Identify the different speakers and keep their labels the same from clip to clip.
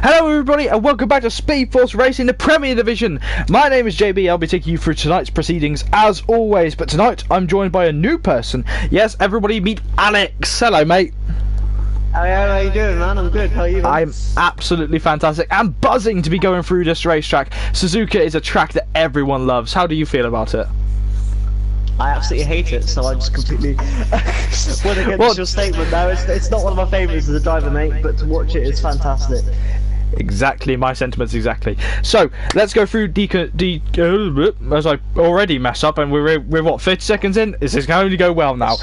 Speaker 1: Hello everybody and welcome back to SpeedForce Racing, the Premier Division. My name is JB, I'll be taking you through tonight's proceedings as always, but tonight I'm joined by a new person. Yes, everybody meet Alex. Hello mate.
Speaker 2: How are you doing, man? I'm good, how are you, man?
Speaker 1: I'm absolutely fantastic and buzzing to be going through this racetrack. Suzuka is a track that everyone loves. How do you feel about it?
Speaker 2: I absolutely hate it, so I just completely went against your statement now. It's not one of my favourites as a driver, mate, but to watch it is fantastic.
Speaker 1: Exactly, my sentiments exactly. So, let's go through as I already mess up, and we're what, 30 seconds in? This is going to only go well now.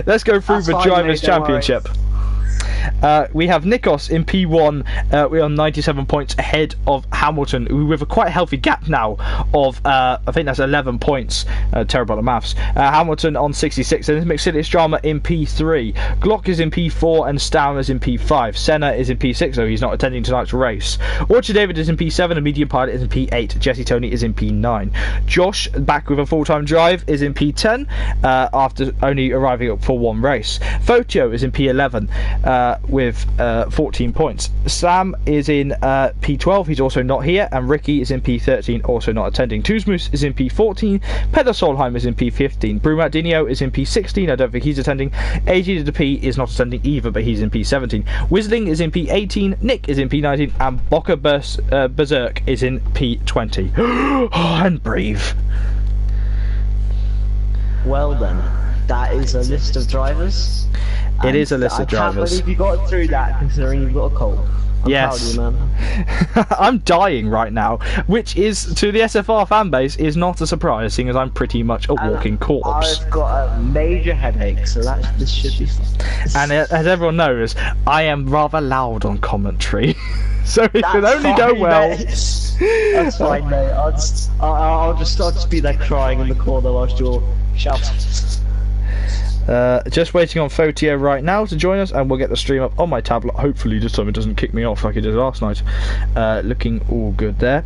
Speaker 1: Let's go through the Drivers' Championship. We have Nikos in P1. We're on 97 points ahead of Hamilton, with a quite healthy gap now of I think that's 11 points. Terrible at maths. Hamilton on 66, and Mercedes Drama in P3. Glock is in P4 and Stown is in P5. Senna is in P6, though he's not attending tonight's race. Orchard David is in P7 and Medium Pilot is in P8. Jesse Tony is in P9. Josh, back with a full-time drive, is in P10 after only arriving for one race. Fotio is in P11 with 14 points. Sam is in P12, he's also not here, and Ricky is in P13, also not attending. Tuzmus is in P14, Pedro Solheim is in P15, Brumadinho is in P16, I don't think he's attending. AG to the P is not attending either, but he's in P17. Whistling is in P18, Nick is in P19, and Boca Berserk is in P20. Oh, and breathe.
Speaker 2: Well then, that is a list of drivers.
Speaker 1: It is a list of drivers.
Speaker 2: I can't believe you got through that, considering you've got a cold. I'm
Speaker 1: yes.
Speaker 2: proud of you, man.
Speaker 1: I'm dying right now, which is, to the SFR fan base, is not a surprise, seeing as I'm pretty much a walking corpse.
Speaker 2: I've got a major headache, so this should be fun.
Speaker 1: And as everyone knows, I am rather loud on commentary, so it can only go well.
Speaker 2: Mate. That's fine, mate. I'll just be there crying in the corner whilst you're shouting.
Speaker 1: Just waiting on Fotio right now to join us, and we'll get the stream up on my tablet. Hopefully this time it doesn't kick me off like it did last night. Looking all good there.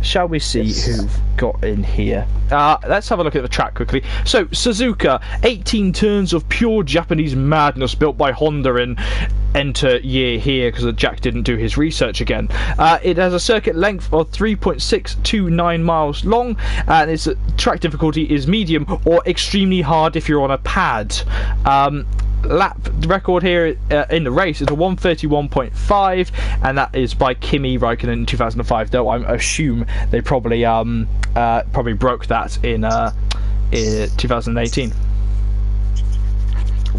Speaker 1: Shall we see who've got in here? Let's have a look at the track quickly. So, Suzuka, 18 turns of pure Japanese madness built by Honda in enter year here, because Jack didn't do his research again. It has a circuit length of 3.629 miles long, and its track difficulty is medium or extremely hard if you're on a pad. Lap record here in the race is a 131.5, and that is by Kimi Räikkönen in 2005, though I assume they probably broke that in 2018.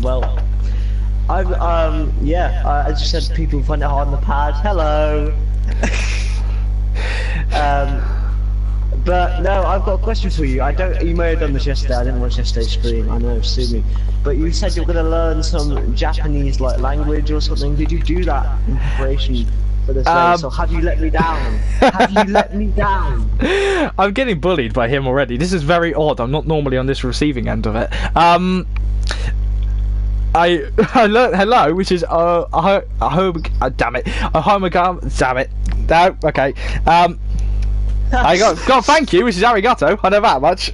Speaker 2: Well, as you said, people find it hard on the pad. Hello. But no, I've got a question for you. You may have done this yesterday. I didn't watch yesterday's stream. I know, sue me. But you said you were going to learn some Japanese language or something. Did you do that in preparation for this race, or have you let me down? Have you let me down?
Speaker 1: I'm getting bullied by him already. This is very odd. I'm not normally on this receiving end of it. I learned hello, which is damn it, damn it. No, okay. I got thank you, which is arigato. I know that much.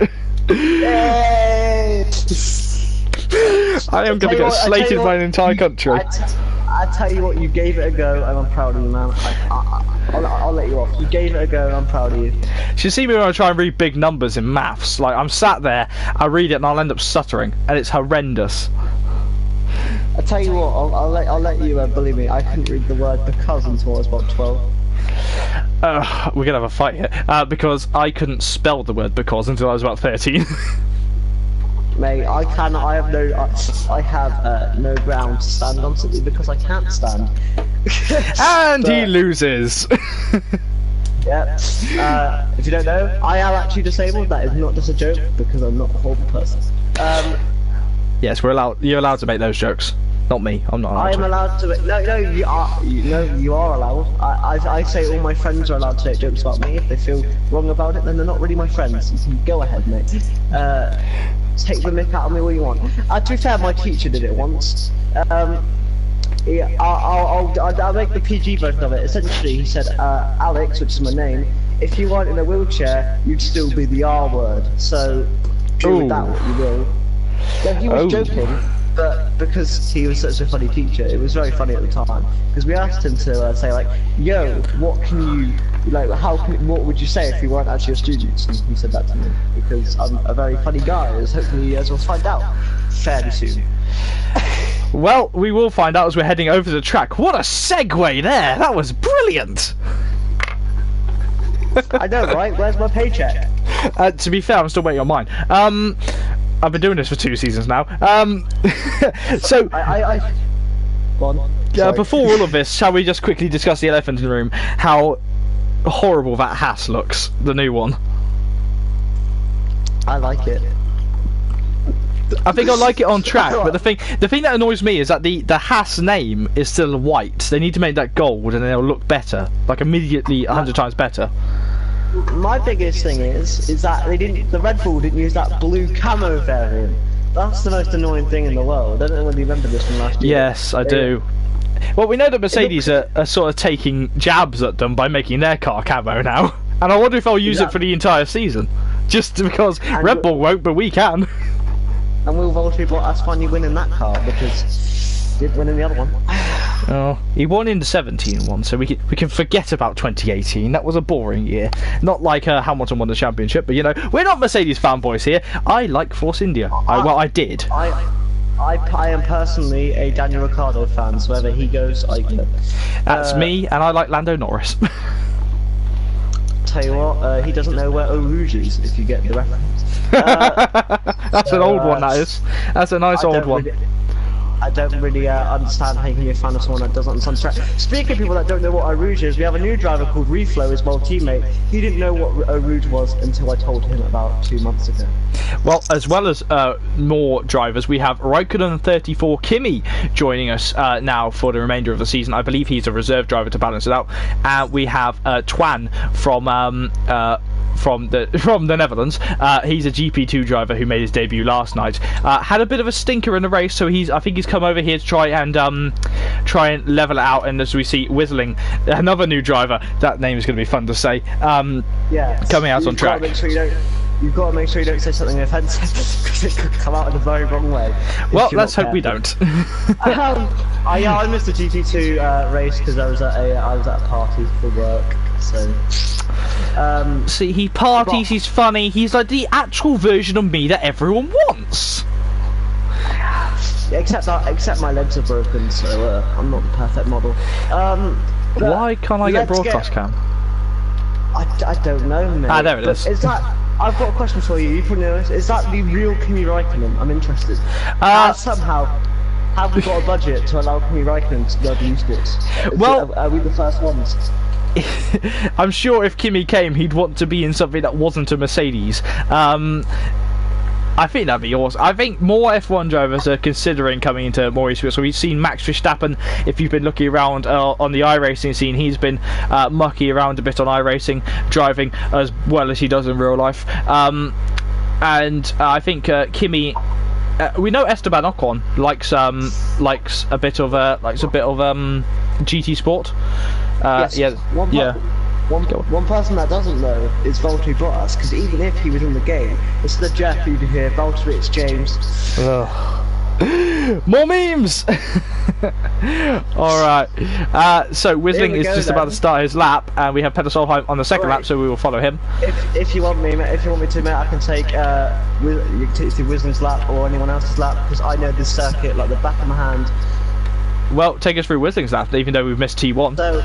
Speaker 1: I am going to get slated by an entire country.
Speaker 2: I tell you what, you gave it a go, and I'm proud of you, man. I'll let you off. You gave it a go, and I'm proud of you. You
Speaker 1: should see me when I try and read big numbers in maths. Like, I'm sat there, I read it, and I'll end up stuttering, and it's horrendous.
Speaker 2: I tell you what, I'll let you bully me. I couldn't read the word because until I was about 12.
Speaker 1: We're gonna have a fight here because I couldn't spell the word because until I was about 13.
Speaker 2: Mate, I have no ground to stand on simply because I can't stand.
Speaker 1: And he loses.
Speaker 2: Yeah. If you don't know, I am actually disabled. That is not just a joke because I'm not a horrible person.
Speaker 1: Yes, we're allowed. You're allowed to make those jokes. Not me. I'm not allowed.
Speaker 2: I am allowed to. No, you are. You are allowed. I say all my friends are allowed to make jokes about me. If they feel wrong about it, then they're not really my friends. You can go ahead, mate. Take the mick out of me all you want. To be fair, my teacher did it once. Yeah, I'll make the PG version of it. Essentially, he said, Alex, which is my name, if you weren't in a wheelchair, you'd still be the R word. So do with that what you will. Yeah, he was joking, but because he was such a funny teacher, it was very funny at the time. Because we asked him to say like, "Yo, what can you like? What would you say if you weren't actually a student?" And he said that to me because I'm a very funny guy. As hopefully you guys will find out fairly soon.
Speaker 1: Well, we will find out as we're heading over the track. What a segue there! That was brilliant.
Speaker 2: I know, right? Where's my paycheck?
Speaker 1: To be fair, I'm still waiting on mine. I've been doing this for 2 seasons now. So,
Speaker 2: Go on.
Speaker 1: before all of this, shall we just quickly discuss the elephant in the room? How horrible that Haas looks, the new one.
Speaker 2: I like it.
Speaker 1: I think I like it on track, but the thing that annoys me is that the Haas name is still white. They need to make that gold, and then it'll look better, like immediately 100 times better.
Speaker 2: My biggest thing is that the Red Bull didn't use that blue camo variant. That's the most annoying thing in the world. I don't know whether you remember this from last year.
Speaker 1: Yes, I do. Well, we know that Mercedes are sort of taking jabs at them by making their car camo now, and I wonder if they'll use it for the entire season, just because Red Bull won't, but we can.
Speaker 2: And will Valtteri Bottas finally win in that car because he didn't win in the other one?
Speaker 1: Oh, he won in the 17 one, so we can forget about 2018. That was a boring year. Not like Hamilton won the championship, but you know, we're not Mercedes fanboys here. I like Force India. I did.
Speaker 2: I am personally a Daniel Ricciardo fan, so wherever he goes, I go.
Speaker 1: That's me, and I like Lando Norris.
Speaker 2: Tell you what, he doesn't know where Eau Rouge is, if you get the reference.
Speaker 1: That's an old one, that is. That's a nice old one.
Speaker 2: I don't really understand how you can be a fan of someone that doesn't understand track. Speaking of people that don't know what Eau Rouge is, we have a new driver called Reflow, his old teammate. He didn't know what Eau Rouge was until I told him about 2 months ago.
Speaker 1: Well, as well as more drivers, we have Raikkonen 34 Kimi joining us now for the remainder of the season. I believe he's a reserve driver to balance it out. We have Twan from the Netherlands. He's a GP2 driver who made his debut last night. Had a bit of a stinker in the race, so I think he's come over here to try and level it out. And as we see, Whistling, another new driver. That name is going to be fun to say. Coming out on track.
Speaker 2: You've got to make sure you don't say something offensive because it could come out in a very wrong way.
Speaker 1: Well, let's hope we don't.
Speaker 2: I missed the GP2 race because I was at a party for work. So.
Speaker 1: See, he parties. He's funny. He's like the actual version of me that everyone wants.
Speaker 2: Yeah, except my legs are broken, so I'm not the perfect model.
Speaker 1: Why can't I get broadcast cam?
Speaker 2: I don't know, mate.
Speaker 1: Ah, there it is.
Speaker 2: Is that? I've got a question for you. You probably know this. Is that the real Kimi Raikkonen? I'm interested. Somehow, have we got a budget to allow Kimi Raikkonen to go to esports?
Speaker 1: Well,
Speaker 2: are we the first ones?
Speaker 1: I'm sure if Kimi came, he'd want to be in something that wasn't a Mercedes. I think that'd be awesome. I think more F1 drivers are considering coming into more esports. So we've seen Max Verstappen. If you've been looking around on the iRacing scene, he's been mucking around a bit on iRacing, driving as well as he does in real life. And I think Kimi. We know Esteban Ocon likes a bit of GT Sport.
Speaker 2: Yes. One person that doesn't know is Valtteri Bottas, because even if he was in the game, it's the Jeff over here, Valtteri, it's James.
Speaker 1: More memes! Alright, so Whistling is just about to start his lap, and we have Peter Solheim on the second lap, so we will follow him.
Speaker 2: If you want me to, mate, I can take you can take Whistling's lap or anyone else's lap, because I know this circuit like the back of my hand.
Speaker 1: Well, take us through Whistling's lap, even though we've missed T1.
Speaker 2: So,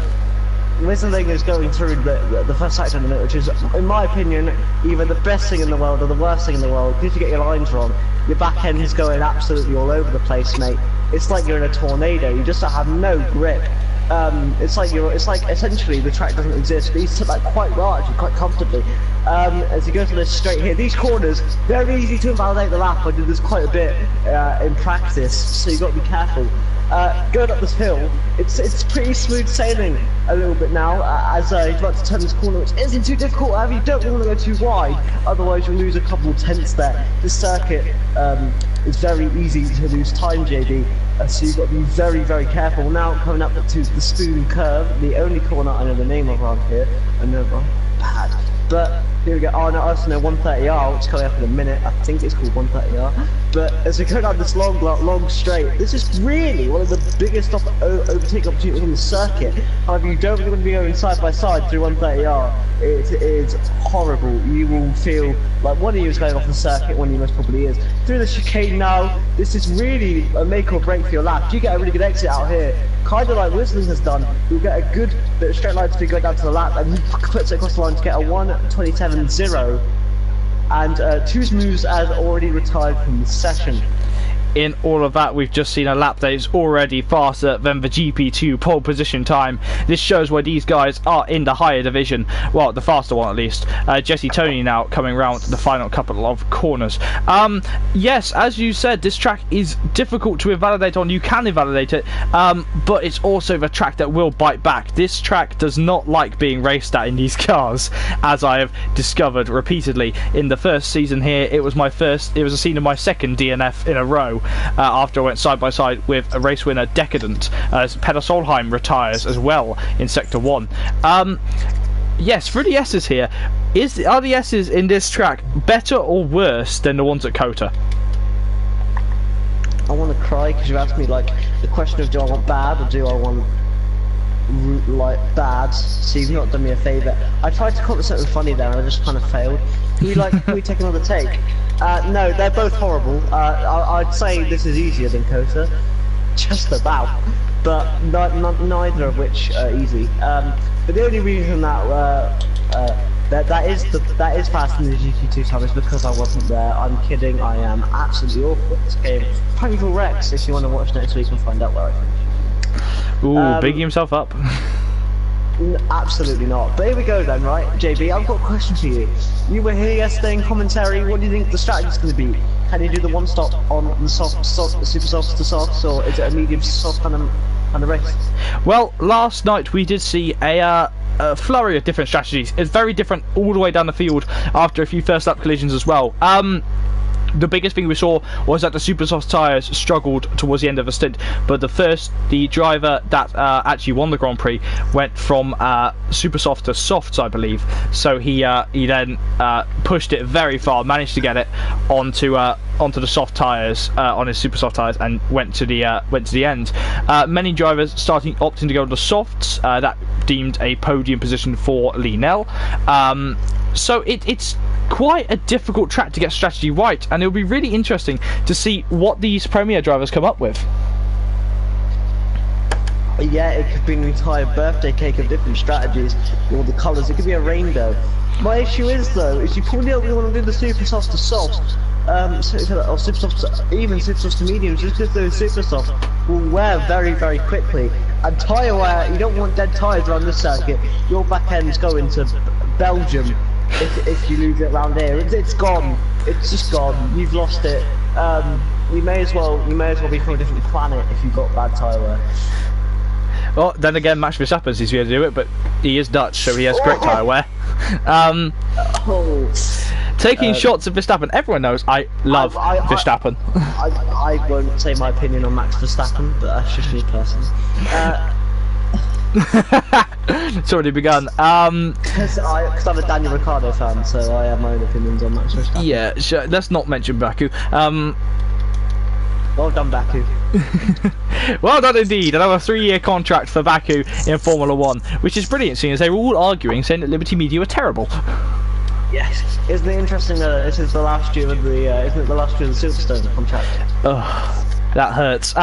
Speaker 2: Whistling is going through the first sector in the minute, which is, in my opinion, either the best thing in the world or the worst thing in the world. If you get your lines wrong, your back end is going absolutely all over the place, mate. It's like you're in a tornado. You just have no grip. It's like essentially the track doesn't exist. But you sit like quite well, actually, quite comfortably. As you go through this straight here, these corners, very easy to invalidate the lap. I did this quite a bit in practice, so you've got to be careful. Going up this hill, it's pretty smooth sailing a little bit now, as he's about to turn this corner, which isn't too difficult. However, you don't want to go too wide, otherwise you'll lose a couple of tenths there. This circuit is very easy to lose time, JD, so you've got to be very, very careful. Now coming up to the spoon curve, the only corner I know the name of around here. I know, bad, but Here we go. Oh no, also no 130R, which is coming up in a minute. I think it's called 130R. But as we go down this long straight, this is really one of the biggest overtake opportunities on the circuit. However, you don't really want to be going side by side through 130R. It is horrible. You will feel like one of you is going off the circuit, one of you most probably is. Through the chicane now, this is really a make or break for your lap. You get a really good exit out here, kind of like Whistling has done. You'll get a good bit of straight line to go down to the lap, and he puts it across the line to get a 1:27.0. And Two's moves as already retired from the session.
Speaker 1: In all of that, we've just seen a lap that is already faster than the GP2 pole position time. This shows why these guys are in the higher division, well, the faster one at least. Jesse Tony now coming round the final couple of corners. Yes, as you said, this track is difficult to invalidate on. You can invalidate it, but it's also the track that will bite back. This track does not like being raced at in these cars, as I have discovered repeatedly. In the first season here, it was a scene of my second DNF in a row. After I went side by side with a race winner Decadent, as Peter Solheim retires as well in Sector 1. Yes, for the S's here, are the S's in this track better or worse than the ones at Kota?
Speaker 2: I want to cry because you asked me like the question of do I want bad or do I want like bad, so you've not done me a favour. I tried to come up with something funny there and I just kind of failed. Can we take another take? No, they're both horrible. I'd say this is easier than Kota, just about, but neither of which are easy. But the only reason that that is faster than the GT2 time is because I wasn't there. I'm kidding. I am absolutely awful at this game. Painful Rex. If you want to watch next week and find out where I finished.
Speaker 1: Ooh, bigging himself up.
Speaker 2: Absolutely not. But here we go then, right, JB? I've got a question for you. You were here yesterday in commentary. What do you think the strategy's going to be? Can you do the one stop on the super soft to softs, or is it a medium to soft kind of race?
Speaker 1: Well, last night we did see a flurry of different strategies. It's very different all the way down the field after a few first lap collisions as well. The biggest thing we saw was that the super soft tyres struggled towards the end of the stint, but the driver that actually won the Grand Prix went from super soft to softs, I believe. So he then pushed it very far, managed to get it onto the soft tyres, on his super soft tyres, and went to the end. Many drivers opting to go to the softs. That deemed a podium position for Lee Nell. So it's quite a difficult track to get strategy right, and it'll be really interesting to see what these Premier drivers come up with.
Speaker 2: Yeah, it could be an entire birthday cake of different strategies, all the colours. It could be a rainbow. My issue is though, is you probably only want to do the super soft to soft, or super soft, even super soft to mediums, just because those super soft will wear very, very quickly. And tyre wear, you don't want dead tyres around this circuit. Your back end's going to Belgium. If you lose it around here, it's gone. It's just gone. You've lost it. You may as well be from a different planet if you've got bad tyre wear.
Speaker 1: Well, then again, Max Verstappen seems to be able to do it, but he is Dutch, so he has great tyre wear. Taking shots at Verstappen, everyone knows I love Verstappen.
Speaker 2: I won't say my opinion on Max Verstappen, but that's just me personally.
Speaker 1: It's already begun.
Speaker 2: Because I'm a Daniel Ricciardo fan, so I have my own opinions on Max Verstappen.
Speaker 1: Yeah, sure. Let's not mention Baku.
Speaker 2: Well done, Baku.
Speaker 1: Well done indeed. Another 3-year contract for Baku in Formula 1, which is brilliant, seeing as they were all arguing, saying that Liberty Media were terrible.
Speaker 2: Yes. Isn't it interesting that this is the last year of the isn't it the last year of the Silverstone contract?
Speaker 1: Ugh. That hurts.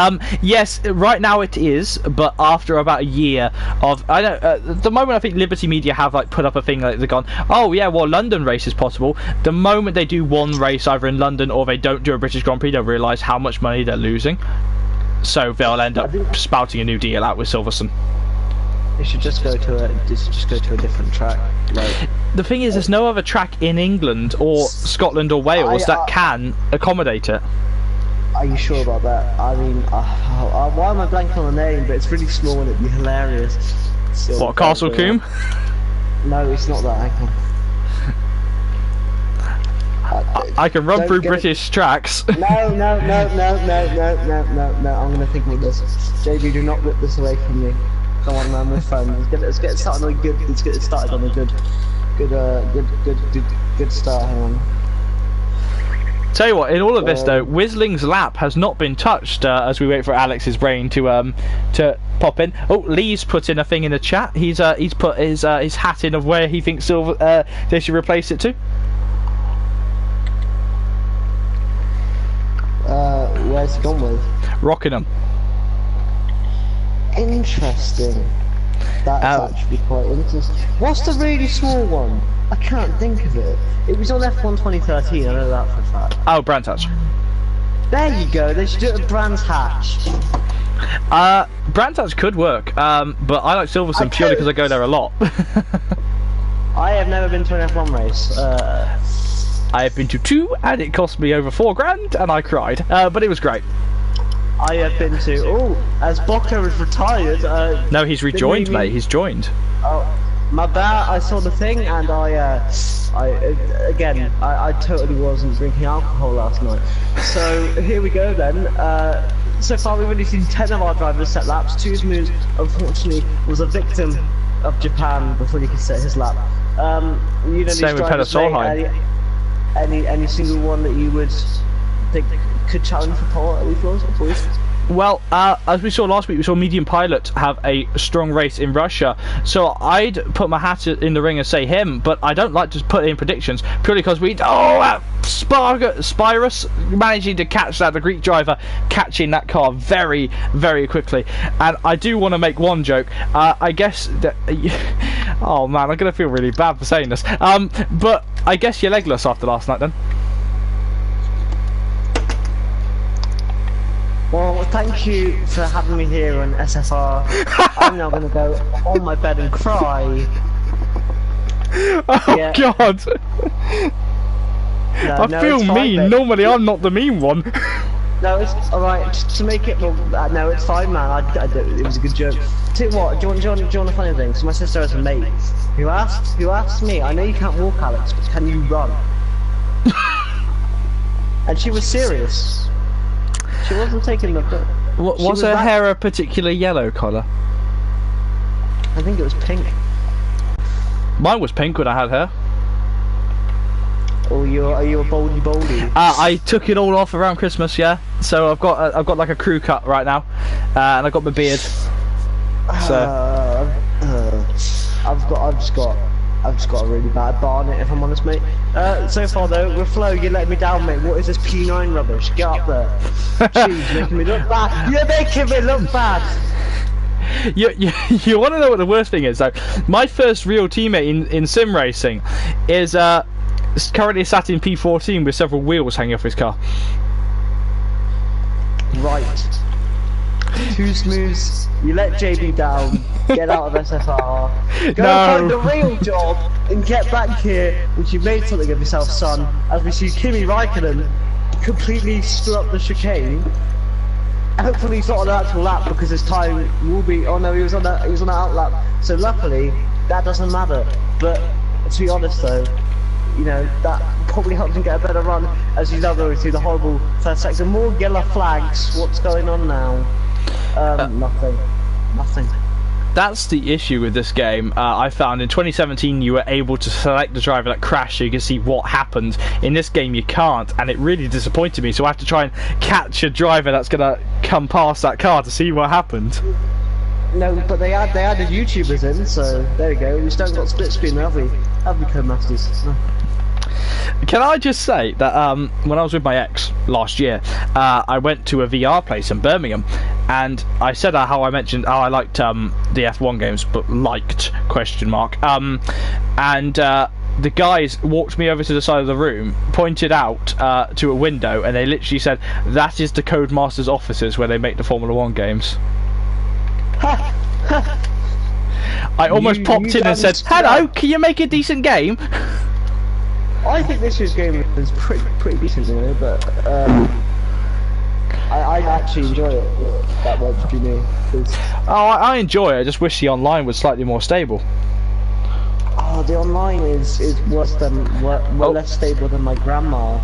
Speaker 1: Yes, right now it is, but after about a year of, the moment I think Liberty Media have put up a thing they've gone, oh yeah, well London race is possible. The moment they do one race either in London or they don't do a British Grand Prix, they'll realise how much money they're losing. So they'll end up spouting a new deal out with Silverstone.
Speaker 2: They should just go to a different track.
Speaker 1: The thing is, there's no other track in England or Scotland or Wales that can accommodate it.
Speaker 2: Are you sure about that? I mean, why am I blanking on the name? But it's really small and it'd be hilarious.
Speaker 1: What, Castle Combe?
Speaker 2: No, it's not that.
Speaker 1: I can run through British tracks.
Speaker 2: No. I'm gonna think about this. JB, do not rip this away from me. Come on, man, we're fun. Let's get it started on a good. Let's get it started on a good good start. Hang on.
Speaker 1: Tell you what, in all of this though, Whizling's lap has not been touched as we wait for Alex's brain to pop in. Oh, Lee's put in a thing in the chat. He's put his hat in of where he thinks Silver they should replace it to.
Speaker 2: Where's he gone with?
Speaker 1: Rockingham.
Speaker 2: Interesting. That's actually quite interesting. What's the really small one? I can't think of it. It was on F1 2013, I know that for a fact.
Speaker 1: Oh, Brands Hatch.
Speaker 2: There you go, they should do it at Brands Hatch.
Speaker 1: Brands Hatch could work, but I like Silverstone purely because I go there a lot.
Speaker 2: I have never been to an F1 race.
Speaker 1: I have been to 2, and it cost me over $4,000, and I cried, but it was great.
Speaker 2: I have been to, as Bocco is retired.
Speaker 1: No, he's rejoined, mate, he's joined.
Speaker 2: Oh, my bad, I saw the thing, and I totally wasn't drinking alcohol last night. So, here we go then. So far we've only seen 10 of our drivers set laps. Tuzmu's, unfortunately, was a victim of Japan before he could set his lap. You know,
Speaker 1: same with Peter Solheim.
Speaker 2: Any single one that you would think could challenge for pole at least, boys?
Speaker 1: Well, as we saw last week, we saw Medium Pilot have a strong race in Russia, so I'd put my hat in the ring and say him, but I don't like to put in predictions, purely because Spyrus managing to catch that, the Greek driver catching that car very, very quickly, and I do want to make one joke. I guess that... oh man, I'm going to feel really bad for saying this, but I guess you're legless after last night then.
Speaker 2: Well, thank you for having me here on SFR. I'm now going to go on my bed and cry.
Speaker 1: Oh
Speaker 2: yeah.
Speaker 1: God! I feel mean.
Speaker 2: Fine,
Speaker 1: normally I'm not the mean one.
Speaker 2: No, it's alright. To make it, no, it's fine, man. It was a good joke. Tell you what, do you want a funny thing? So my sister has a mate who asked me, I know you can't walk, Alex, but can you run? And she was serious. She wasn't taking the piss.
Speaker 1: Was her hair a particular yellow colour?
Speaker 2: I think it was pink.
Speaker 1: Mine was pink when I had hair.
Speaker 2: Oh, are you a boldy?
Speaker 1: I took it all off around Christmas, yeah. So I've got like a crew cut right now, and I've got my beard. So I've just got a really bad barnet, if I'm honest, mate. So far though, with Flo, you let me down, mate. What is this P9 rubbish? Get up there. Jeez, making me look bad. You're making me look bad. You want to know what the worst thing is though? My first real teammate in sim racing is currently sat in P14 with several wheels hanging off his car.
Speaker 2: Right. Too smooth. You let JB down. Get out of SFR. Go find a real job and get back here, which you made something of yourself, son. As we see Kimi Raikkonen completely screw up the chicane. Hopefully he's not on an actual lap because his time will be. Oh no, he was on that out lap. So luckily that doesn't matter. But to be honest though, you know, that probably helped him get a better run as he's now going through the horrible first sector. More yellow flags. What's going on now? Nothing.
Speaker 1: That's the issue with this game. I found in 2017 you were able to select the driver that crashed so you can see what happened. In this game you can't, and it really disappointed me, so I have to try and catch a driver that's going to come past that car to see what happened.
Speaker 2: No, but they added YouTubers in, so there we go. We still got split screen, have we? Have we, Codemasters? No.
Speaker 1: Can I just say that when I was with my ex last year, I went to a VR place in Birmingham, and I said how I mentioned how I liked the F1 games, but liked ? And the guys walked me over to the side of the room, pointed out to a window, and they literally said, "That is the Codemasters offices where they make the Formula 1 games." I almost popped in and said, "Hello, can you make a decent game?"
Speaker 2: I think this year's game is pretty decent, you know, but I actually enjoy it that much, do you know?
Speaker 1: Oh, I enjoy it. I just wish the online was slightly more stable.
Speaker 2: Oh, the online is worse than less stable than my grandma.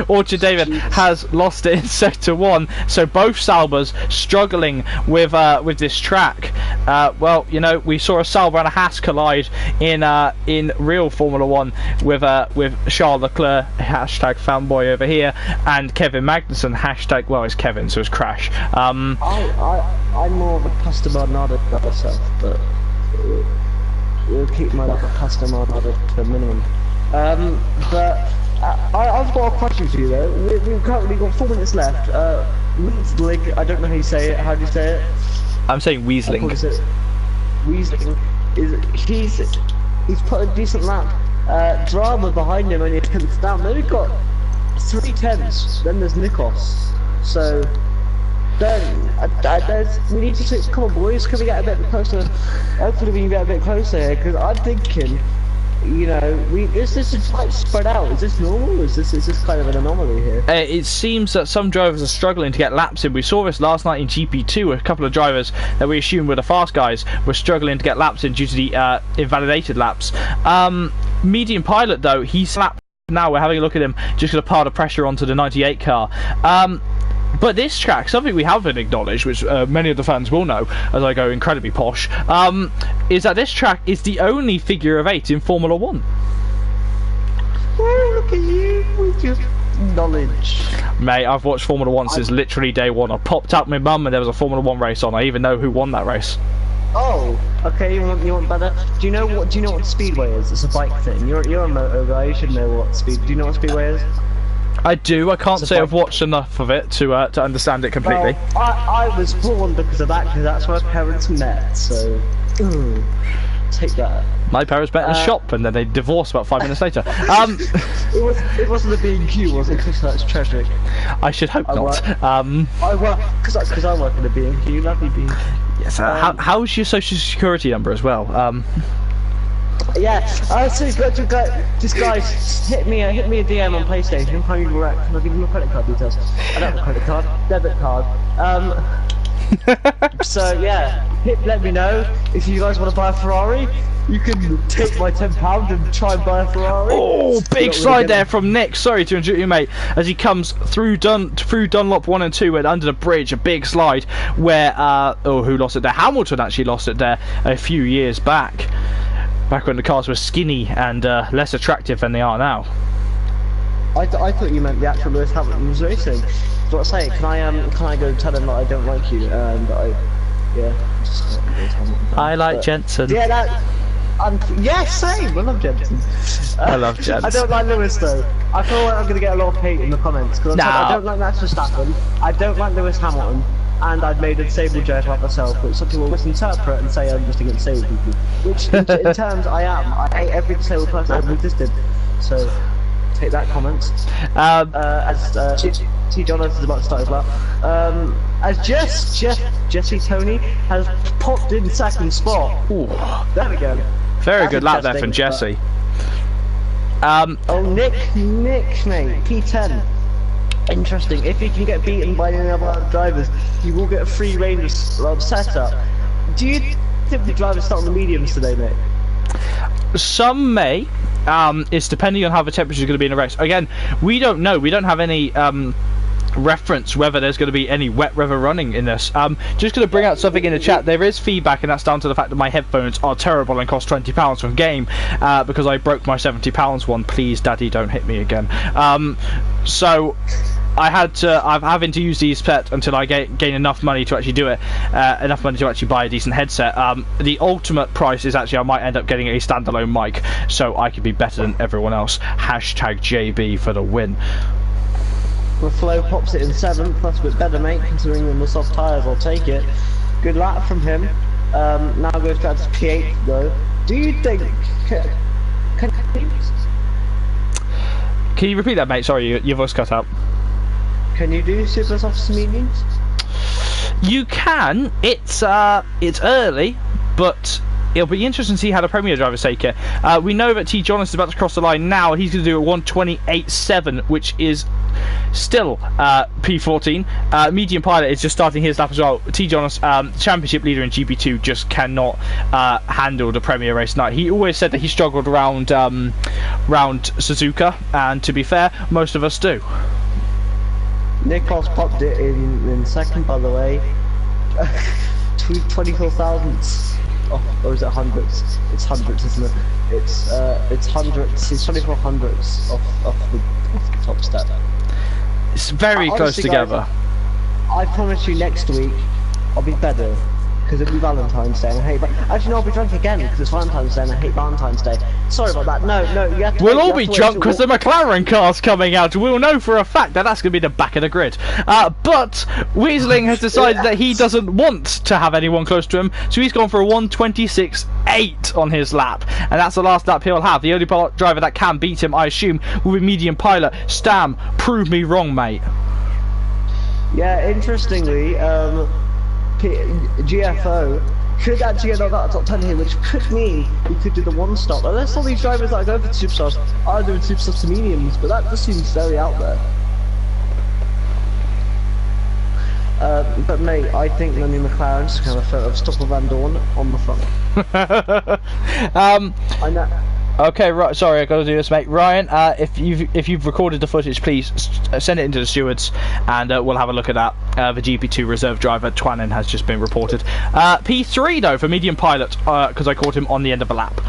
Speaker 1: Orchard David has lost it in sector 1, so both Saubers struggling with this track. Well, you know, we saw a Sauber and a Haas collide in real Formula 1 with Charles Leclerc, hashtag fanboy over here, and Kevin Magnussen, hashtag, well, it's Kevin, so it's Crash.
Speaker 2: I'm more of a customer nod at myself, but we'll keep my customer nod to a minimum. But I've got a question for you though. We've currently got 4 minutes left. Weasling, I don't know how you say it. How do you say it?
Speaker 1: I'm saying Weasling.
Speaker 2: Weasling he's put a decent lap. Drama behind him and he comes down. Then we've got 3 tenths. Then there's Nikos. So then we need to come on, boys. Can we get a bit closer? Hopefully we can get a bit closer here, because I'm thinking, you know, this is quite spread out. Is this normal? Is this kind of an anomaly here?
Speaker 1: It seems that some drivers are struggling to get laps in. We saw this last night in GP2. A couple of drivers that we assumed were the fast guys were struggling to get laps in due to the invalidated laps. Medium Pilot though, he's lapped now. We're having a look at him, just going to pile the pressure onto the 98 car. But this track, something we haven't acknowledged, which many of the fans will know, as I go incredibly posh, is that this track is the only figure of 8 in Formula 1.
Speaker 2: Oh, look at you with your knowledge.
Speaker 1: Mate, I've watched Formula 1 since literally day 1. I popped out my mum and there was a Formula 1 race on. I even know who won that race.
Speaker 2: Oh, okay. You want better? Do you know what Speedway is? It's a bike thing. You're a moto guy. You should know what speed. Do you know what Speedway is?
Speaker 1: I do. I can't say I've watched enough of it to understand it completely.
Speaker 2: Well, I was born because of that, because that's where my parents met. So, take that.
Speaker 1: My parents met in a shop and then they divorced about 5 minutes later.
Speaker 2: It wasn't a B&Q, was it? Because that's tragic.
Speaker 1: I should hope not.
Speaker 2: I work because I work in a B&Q. Lovely B&Q.
Speaker 1: Yes. How's your social security number as well?
Speaker 2: Yeah, so this guys hit me a DM on PlayStation. Can I give you my credit card details? I don't have a credit card, debit card. So yeah, let me know if you guys want to buy a Ferrari. You can take my £10 and try and buy a Ferrari.
Speaker 1: Oh, big slide there from Nick. Sorry to interrupt you, mate. As he comes through Dunlop 1 and 2 and under the bridge, a big slide where who lost it there? Hamilton actually lost it there a few years back. Back when the cars were skinny and less attractive than they are now.
Speaker 2: I thought you meant the actual Lewis Hamilton was racing. So what I say? Can I go tell him that I don't like you?
Speaker 1: I like Jensen.
Speaker 2: Yeah, same. I love Jensen.
Speaker 1: I love Jensen.
Speaker 2: I don't like Lewis though. I feel like I'm gonna get a lot of hate in the comments because I don't like Max Verstappen. I don't like Lewis Hamilton. And I've made a disabled joke about myself, which some people will misinterpret and say I'm just against disabled people. Which, in terms, I am. I hate every disabled person that ever existed. So, take that comment. As T. Jonas is about to start as well. As Jesse Tony has popped in second spot.
Speaker 1: Ooh.
Speaker 2: There we go.
Speaker 1: Very good lap there from Jesse.
Speaker 2: Nick, mate, P10. Interesting. If he can get beaten by any other drivers, he will get a free range of setup. Do you think the drivers start on the mediums today, mate?
Speaker 1: Some may. It's depending on how the temperature is going to be in a race. Again, we don't know. We don't have any reference whether there's going to be any wet weather running in this. Just going to bring out something in the chat. There is feedback, and that's down to the fact that my headphones are terrible and cost £20 from game because I broke my £70 one. Please, Daddy, don't hit me again. So I'm having to use these set until I gain enough money to actually do it, enough money to actually buy a decent headset. The ultimate price is actually I might end up getting a standalone mic, so I could be better than everyone else. Hashtag JB for the win.
Speaker 2: The Flo pops it in 7th, that's a bit better, mate, considering them the soft tyres. I'll take it. Good lap from him. Now goes back to P8 though. Do you think?
Speaker 1: Can you repeat that, mate? Sorry, your voice cut out.
Speaker 2: Can you do super soft mediums?
Speaker 1: You can. It's early, but it'll be interesting to see how the Premier drivers take it. We know that T. Jonas is about to cross the line now. He's going to do a 1:28.7, which is still P14. Medium Pilot is just starting his lap as well. T. Jonas, championship leader in GP2, just cannot handle the Premier race tonight. He always said that he struggled round Suzuka, and to be fair, most of us do.
Speaker 2: Nikos popped it in second, by the way. 24 thousandths. Oh, or is it hundredths? It's hundredths, isn't it? It's hundredths. It's 24 hundredths off the top step.
Speaker 1: It's very close together.
Speaker 2: Guys, I promise you, next week I'll be better. Because it'll be Valentine's Day and I hate... Actually, no, I'll be drunk again because it's Valentine's Day and I hate Valentine's Day. Sorry about that. No, you have to...
Speaker 1: We'll all be drunk because the McLaren car's coming out. We'll know for a fact that that's going to be the back of the grid. But Weasling has decided that he doesn't want to have anyone close to him, so he's gone for a 1:26.8 on his lap. And that's the last lap he'll have. The only driver that can beat him, I assume, will be Medium Pilot. Stam, prove me wrong, mate.
Speaker 2: Yeah, interestingly, GFO could actually get out that top 10 here, which could mean we could do the one stop. Unless all these drivers that are going for superstars are doing superstars to mediums, but that just seems very out there. But mate, I think Lenny McLaren's kind of photo of Stoffel Van Dorn on the front. I know.
Speaker 1: Okay, right. Sorry, I got to do this, mate. Ryan, if you've recorded the footage, please send it into the stewards, and we'll have a look at that. The GP2 reserve driver Twanin has just been reported. P3 though for Medium Pilot, because I caught him on the end of a lap.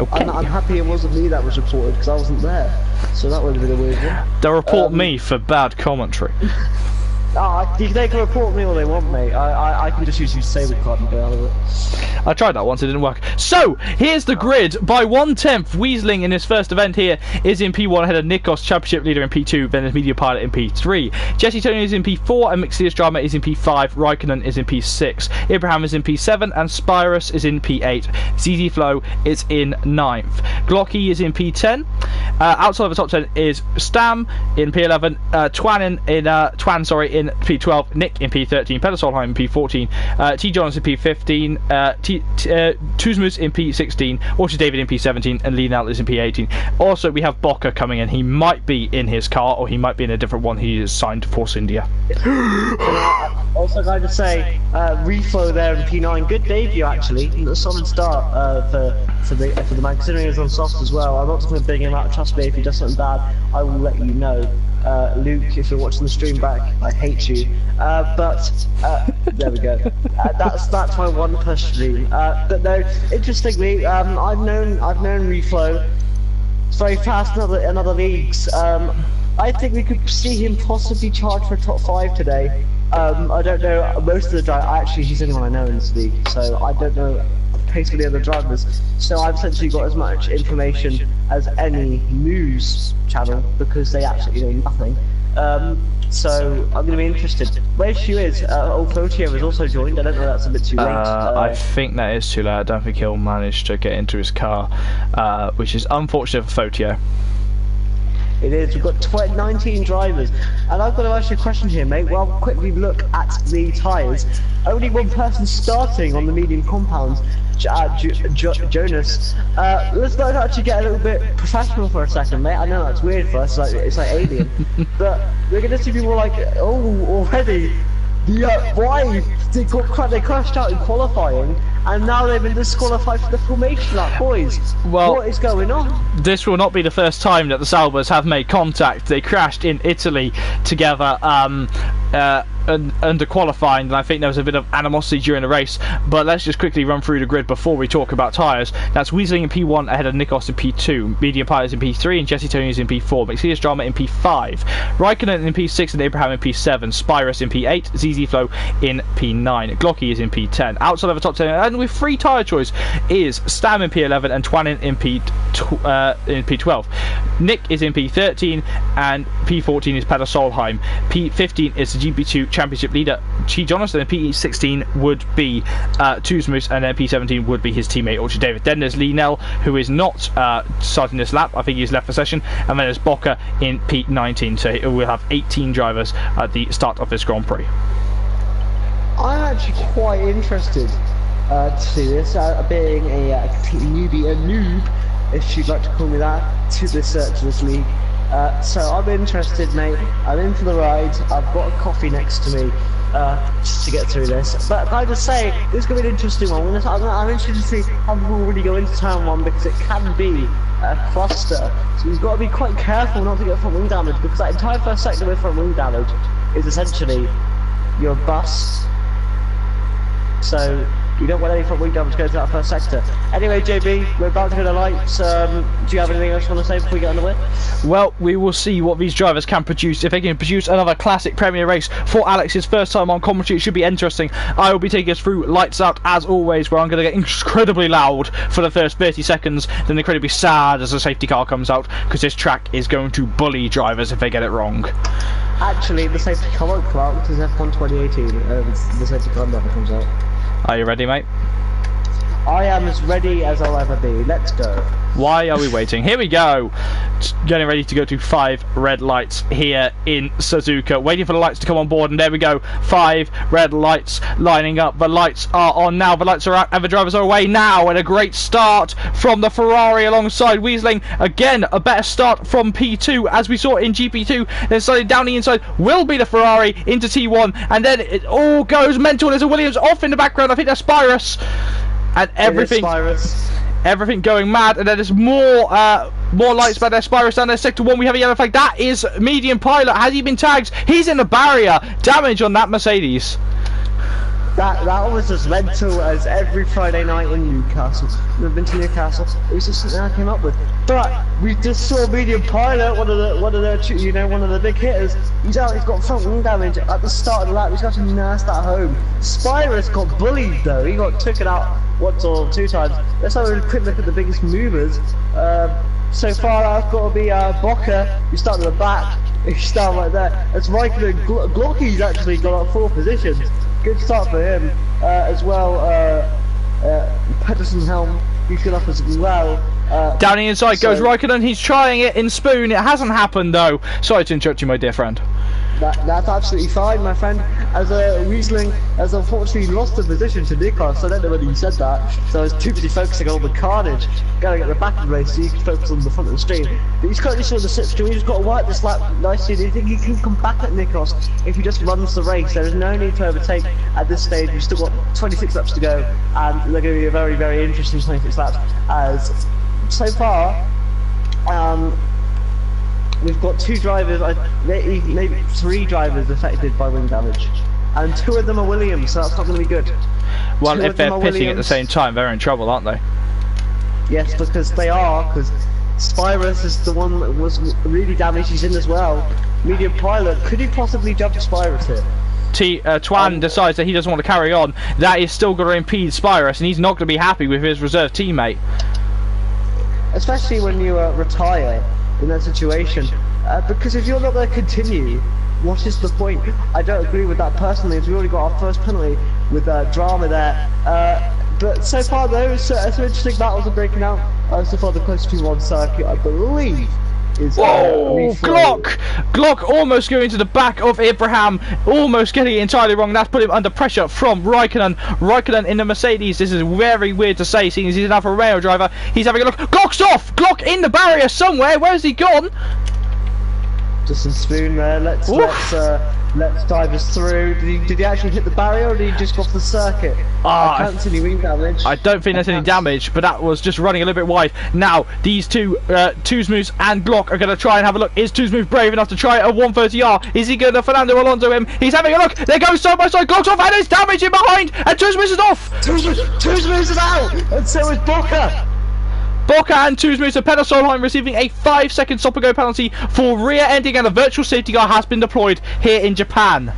Speaker 1: Okay.
Speaker 2: I'm happy it wasn't me that was reported because I wasn't there, so that would have been a weird one.
Speaker 1: They'll report me for bad commentary.
Speaker 2: They can report me all they want, mate. I can just use your saber card and get out of it.
Speaker 1: I tried that once, it didn't work. So, here's the grid. By 1/10, Weasling in his first event here is in P1 ahead of Nikos, championship leader in P2, then there's Media Pilot in P3. Jesse Tony is in P4, and Mixius Drama is in P5, Raikkonen is in P6, Abraham is in P7, and Spyrus is in P8. ZZ Flow is in 9th. Glocky is in P10. Outside of the top 10 is Stam in P11, Twan in P12, Nick in P13, Peter Solheim in P14, T. Jones in P15, Tuzmus in P16, Orchard David in P17, and Lee Nell is in P18. Also, we have Bocker coming in. He might be in his car, or he might be in a different one. He is signed to Force India.
Speaker 2: Also, going to say, Reflow there in P9, good debut actually. A solid start for the man, considering he was on soft as well. I'm not just going to bring him out. Trust me, if he does something bad, I will let you know. Luke, if you're watching the stream back, I hate you. But there we go. That's my one push stream. But no, interestingly, I've known Reflow. It's very fast in other leagues. I think we could see him possibly charge for a top 5 today. I don't know most of the drivers. Actually, he's the only one I know in this league, so I don't know the pace of the other drivers. So I've essentially got as much information as any news channel because they absolutely know nothing. So I'm going to be interested. Where she is, old Fotio has also joined. I don't know if that's a bit too late.
Speaker 1: I think that is too late. I don't think he'll manage to get into his car, which is unfortunate for Fotio.
Speaker 2: It is. We've got 19 drivers, and I've got to ask you a question here, mate. Well, quickly look at the tyres. Only one person starting on the medium compounds, Jonas. Let's not actually get a little bit professional for a second, mate. I know that's weird for us, it's like Alien, but we're gonna see people like, oh, already. Why they crashed out in qualifying, and now they've been disqualified for the formation lap, boys.
Speaker 1: Well,
Speaker 2: what is going on?
Speaker 1: This will not be the first time that the Salvas have made contact. They crashed in Italy together under qualifying, and I think there was a bit of animosity during the race. But let's just quickly run through the grid before we talk about tyres. That's Weasling in P1 ahead of Nikos in P2, Medium Pilot in P3, and Jesse Tony is in P4, Mixius Drama in P5, Raikkonen in P6 and Abraham in P7, Spyrus in P8, ZZ Flow in P9, Glocky is in P10. Outside of the top 10, and with free tyre choice, is Stam in P11 and Twanin in P12. Nick is in P13 and P14 is Peter Solheim. P15 is the GP2 championship leader Chi Jonathan, and P16 would be Tuzmus, and then P17 would be his teammate Orchard David. Then there's Lee Nell, who is not starting this lap. I think he's left for session, and then there's Bocker in P19. So we'll have 18 drivers at the start of this Grand Prix.
Speaker 2: I'm actually quite interested to see this, being a complete newbie, a noob, if you'd like to call me that, to this league. So I'm interested, mate. I'm in for the ride. I've got a coffee next to me just to get through this. But I just say, this is going to be an interesting one. I'm interested to see how people really go into turn 1 because it can be a cluster. So you've got to be quite careful not to get front wing damage because that entire first sector with front wing damage is essentially your bus. So you don't want any front wing damage going to that first sector. Anyway, JB, we're about to go to lights. Do you have anything else you want to say before we get underway?
Speaker 1: Well, we will see what these drivers can produce. If they can produce another classic Premier race for Alex's first time on commentary, it should be interesting. I will be taking us through lights out as always, where I'm going to get incredibly loud for the first 30 seconds, then incredibly sad as the safety car comes out, because this track is going to bully drivers if they get it wrong.
Speaker 2: Actually, the safety car won't come out because F1 2018. The safety car never comes out.
Speaker 1: Are you ready, mate?
Speaker 2: I am as ready as I'll ever be. Let's go.
Speaker 1: Why are we waiting? Here we go. Getting ready to go to 5 red lights here in Suzuka. Waiting for the lights to come on board, and there we go. 5 red lights lining up. The lights are on now. The lights are out, and the drivers are away now. And a great start from the Ferrari alongside Weasling. Again, a better start from P2 as we saw in GP2. Then sliding down the inside will be the Ferrari into T1, and then it all goes mental. There's a Williams off in the background. I think that's Spirus. And everything going mad, and then there's more lights by their Spirus down there. Sector 1, we have a yellow flag. That is medium pilot. Has he been tagged? He's in the barrier. Damage on that Mercedes.
Speaker 2: That was as mental as every Friday night in Newcastle. We've been to Newcastle. It was just something I came up with. But we just saw medium pilot, one of the big hitters. He's out. He's got front wing damage at the start of the lap. He's got to nurse that home. Spirus got bullied though. He got taken out once or 2 times. Let's have a quick look at the biggest movers. So far, I've got to be Bocca. You start at the back. You start right there. It's Raikkonen. Glocky's actually got up 4 positions. Good start for him as well. Pedersen Helm, he's good up as well.
Speaker 1: Down the inside goes Raikkonen. He's trying it in Spoon. It hasn't happened though. Sorry to interrupt you, my dear friend.
Speaker 2: That's absolutely fine, my friend. As Riesling has unfortunately lost the position to Nikos. I don't know whether you said that, so I was too busy focusing on the carnage. Gotta get the back of the race so you can focus on the front of the stream. But he's currently still in the slipstream. He's got to work this lap nicely. Do you think he can come back at Nikos if he just runs the race? There is no need to overtake at this stage. We've still got 26 laps to go, and they're going to be a very, very interesting 26 laps. As so far, we've got 2 drivers, maybe 3 drivers affected by wing damage, and 2 of them are Williams, so that's not going to be good.
Speaker 1: Well, if they're pitting at the same time, they're in trouble, aren't they?
Speaker 2: Yes, because they are, because Spirus is the one that was really damaged. He's in as well. Medium pilot, could he possibly jump to Spirus here?
Speaker 1: Twan decides that he doesn't want to carry on. That is still going to impede Spirus, and he's not going to be happy with his reserve teammate.
Speaker 2: Especially when you retire in that situation, because if you're not going to continue, what is the point? I don't agree with that personally, as we already got our first penalty with drama there. But so far though, some interesting battles are breaking out. So far the closest to one circuit, I believe, is
Speaker 1: whoa, Glock almost going to the back of Abraham, almost getting it entirely wrong. That's put him under pressure from Raikkonen in the Mercedes. This is very weird to say, seeing as he's an Alfa Romeo driver. He's having a look. Glock's off! Glock in the barrier somewhere. Where's he gone?
Speaker 2: Just some Spoon there. Let's dive us through. Did he actually hit the barrier, or did he just go off the circuit? I can't see any wing damage.
Speaker 1: I don't think there's any damage, but that was just running a little bit wide. Now these two, Tuzmus and Glock, are going to try and have a look. Is Tuzmus brave enough to try a 130R? Is he going to Fernando Alonso him? He's having a look. There goes side by side. Glock's off, and there's damage in behind, and Tuzmus is off.
Speaker 2: Tuzmus is out, and so is Bocca.
Speaker 1: Bocca and Tuzmus and Peter Solheim receiving a 5-second stop-and-go penalty for rear-ending, and a virtual safety car has been deployed here in Japan.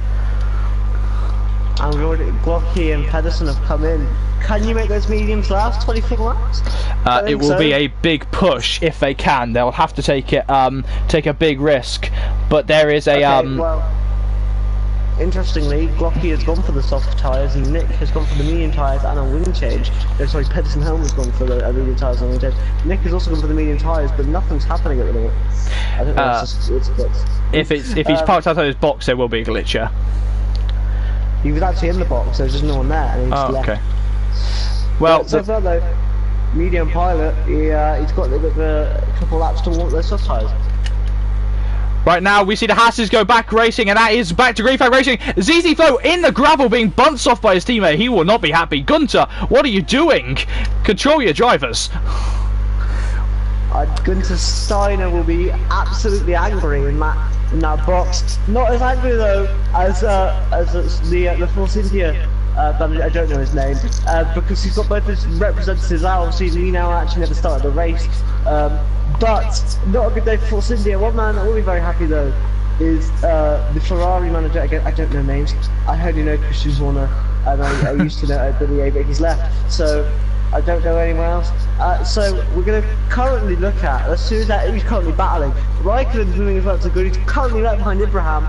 Speaker 2: And we've already, Glocky and Pedersen have come in. Can you make those mediums last 24 laps?
Speaker 1: It will be a big push if they can. They'll have to take a big risk, but there is a
Speaker 2: well, interestingly, Glocky has gone for the soft tyres, and Nick has gone for the medium tyres and a wing change. Sorry, Pedersen Helm has gone for the medium tyres and a wing change. Nick has also gone for the medium tyres, but nothing's happening at the moment. I think that's just
Speaker 1: if he's parked outside his box, there will be a glitcher.
Speaker 2: He was actually in the box, so there's just no one there, and he just left.
Speaker 1: Okay. Well,
Speaker 2: so far though, medium pilot, he's got a couple laps to warm those soft tyres.
Speaker 1: Right now, we see the Hasses go back racing, and that is back to green flag racing. ZZ Flow in the gravel being bunched off by his teammate. He will not be happy. Gunter, what are you doing? Control your drivers.
Speaker 2: Gunter Steiner will be absolutely angry in that box. Not as angry though as the Force India. I don't know his name because he's got both his representatives out. Obviously, he now actually never started the race. But not a good day for Force India. One man that will be very happy though is the Ferrari manager. Again, I don't know names. I only know Christian Horner, and I used to know Billy A, but he's left. So I don't know anyone else. So we're going to currently look at, as soon as that he's currently battling, Raikkonen's moving as well to good. He's currently right behind Ibrahim.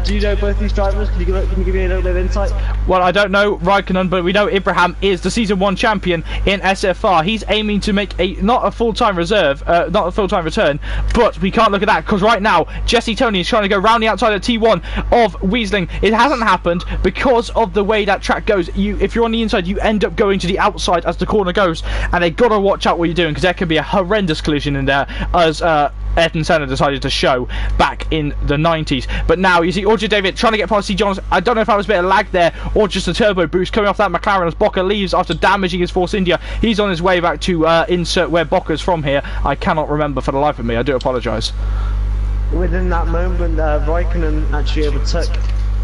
Speaker 2: Do you know both these drivers? Can you give me a little bit of insight?
Speaker 1: Well, I don't know Raikkonen, but we know Ibrahim is the Season 1 champion in SFR. He's aiming to make not a full-time reserve, not a full-time return, but we can't look at that because right now, Jesse Tony is trying to go round the outside of T1 of Weasling. It hasn't happened because of the way that track goes. If you're on the inside, you end up going to the outside as the corner goes, and they've got to watch out what you're doing because there could be a horrendous collision in there as Ayrton Senna decided to show back in the 90s. But now you see Orchard David trying to get past C. Johns. I don't know if that was a bit of lag there or just a turbo boost coming off that McLaren as Bocca leaves after damaging his Force India. He's on his way back to insert where Bocca's from here. I cannot remember for the life of me. I do apologise.
Speaker 2: Within that moment, Raikkonen actually overtook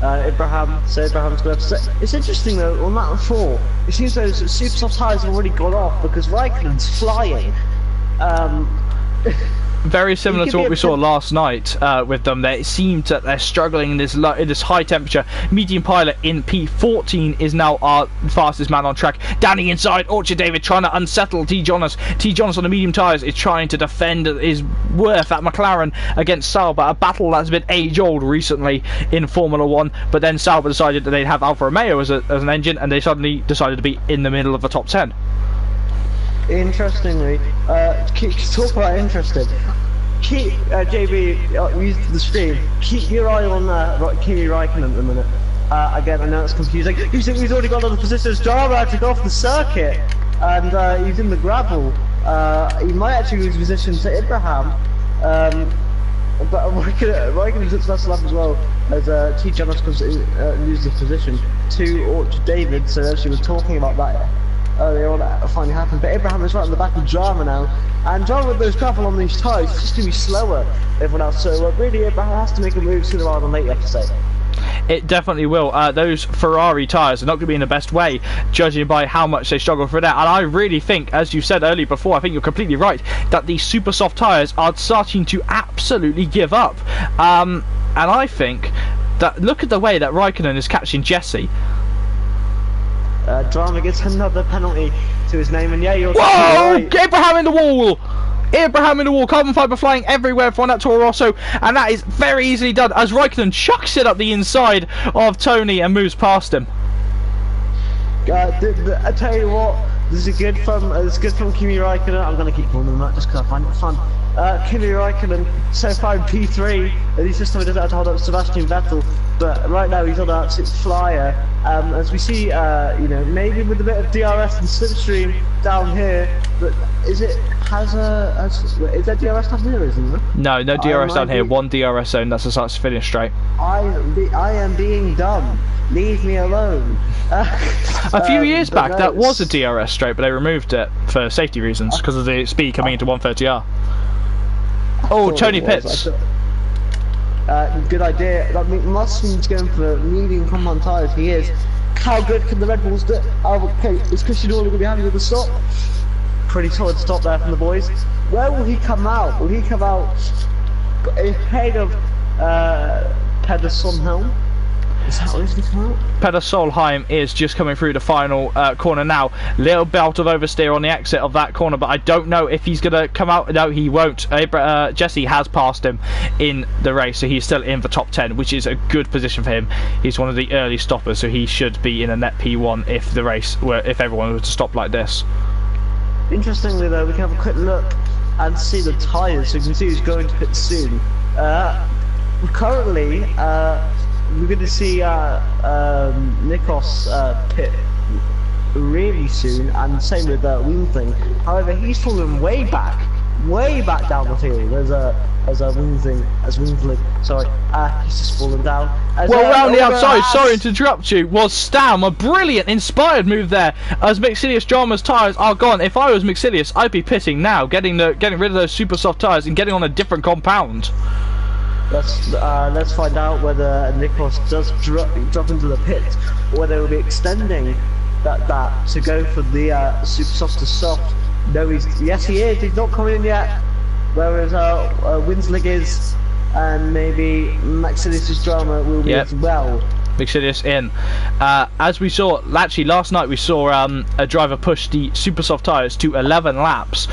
Speaker 2: Ibrahim, so Ibrahim's going to... It's interesting though, on that 4, it seems those super soft tyres have already gone off because Raikkonen's flying.
Speaker 1: Very similar to what we saw last night with them. It seemed that they're struggling in this high temperature. Medium pilot in P14 is now our fastest man on track. Down the inside, Orchard David trying to unsettle T. Jonas. T. Jonas on the medium tyres is trying to defend his worth at McLaren against Sauber. A battle that's been age-old recently in Formula 1. But then Sauber decided that they'd have Alfa Romeo as an engine, and they suddenly decided to be in the middle of the top 10.
Speaker 2: Interestingly, talk about interesting. Keep JB, use the stream. Keep your eye on Kimi Raikkonen at the minute. Again, I know it's confusing. He's already got other positions. Jara took off the circuit, and he's in the gravel. He might actually lose position to Ibrahim. But Raikkonen took that lap as well as T. Jonas loses position to Orchard David. So actually, we're talking about that earlier on. That finally happened. But Ibrahim is right on the back of Jara now, and Jara with those gravel on these tyres is just going to be slower than everyone else. So really, Ibrahim has to make a move sooner rather than later, you have to say.
Speaker 1: It definitely will. Those Ferrari tyres are not going to be in the best way, judging by how much they struggle for that. And I really think, as you said earlier before, I think you're completely right, that these super soft tyres are starting to absolutely give up. And I think that, look at the way that Raikkonen is catching Jesse.
Speaker 2: Drama gets another penalty to his name, and yeah, you're...
Speaker 1: Whoa!
Speaker 2: Right.
Speaker 1: Abraham in the wall! Abraham in the wall, carbon fibre flying everywhere from that Toro Rosso, and that is very easily done as Raikkonen chucks it up the inside of Tony and moves past him.
Speaker 2: I tell you what, this is good from Kimi Raikkonen. I'm going to keep calling him that just because I find it fun. Kimi Raikkonen so far in P3, and he's just doesn't have to hold up Sebastian Vettel, but right now he's on an absolute flyer. As we see, you know, maybe with a bit of DRS and slipstream down here, but is there DRS down here, isn't there?
Speaker 1: No DRS down here. One DRS zone. That's the start to finish straight.
Speaker 2: I am being dumb. Leave me alone.
Speaker 1: A few years back, that was a DRS straight, but they removed it for safety reasons because of the speed coming into 130R. Oh, Tony pits.
Speaker 2: Good idea. I mean, Mustang's going for medium compound tyres. He is. How good can the Red Bulls do? Oh, okay, is Christian Horner going to be happy with the stop? Pretty solid stop there from the boys. Where will he come out? Will he come out ahead of Pedersenhelm? Is that where he's going to come out?
Speaker 1: Peder Solheim is just coming through the final corner now. Little bout of oversteer on the exit of that corner, but I don't know if he's going to come out. No, he won't. Jesse has passed him in the race, so he's still in the top 10, which is a good position for him. He's one of the early stoppers, so he should be in a net P1 if if everyone were to stop like this.
Speaker 2: Interestingly, though, we can have a quick look and see the tyres, so you can see who's going to pit soon. Currently, we're going to see Nikos pit really soon, and same with Weasling. However, he's fallen way back way back down the field as Winsling. Sorry, he's just fallen down.
Speaker 1: Well, round the outside, sorry to interrupt you, was Stam. A brilliant, inspired move there as Mixilius Drama's tyres are gone. If I was Mixilius, I'd be pitting now, getting rid of those super soft tyres and getting on a different compound.
Speaker 2: Let's find out whether Nikos does drop into the pit, or whether he'll be extending that to go for the super soft to soft. No, yes he is. He's not coming in yet. Whereas Winsling is, and maybe Maxilius' Drama will be as well.
Speaker 1: Mixilius in. As we saw, actually last night we saw a driver push the super soft tyres to 11 laps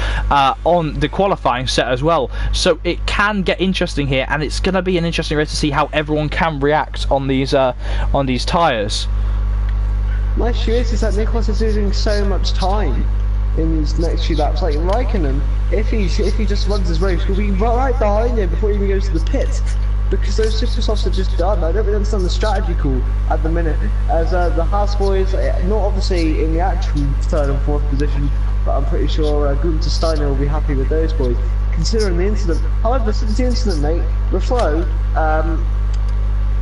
Speaker 1: on the qualifying set as well. So it can get interesting here, and it's going to be an interesting race to see how everyone can react on these tyres.
Speaker 2: My issue is that Nikos is losing so much time in these next few laps. Like Raikkonen, if he just runs his race, we'll be right behind him before he even goes to the pit, because those super softs are just done. I don't really understand the strategy call at the minute, as the Haas boys, not obviously in the actual third and fourth position, but I'm pretty sure Gunther Steiner will be happy with those boys, considering the incident. However, since the incident, mate, Reflo,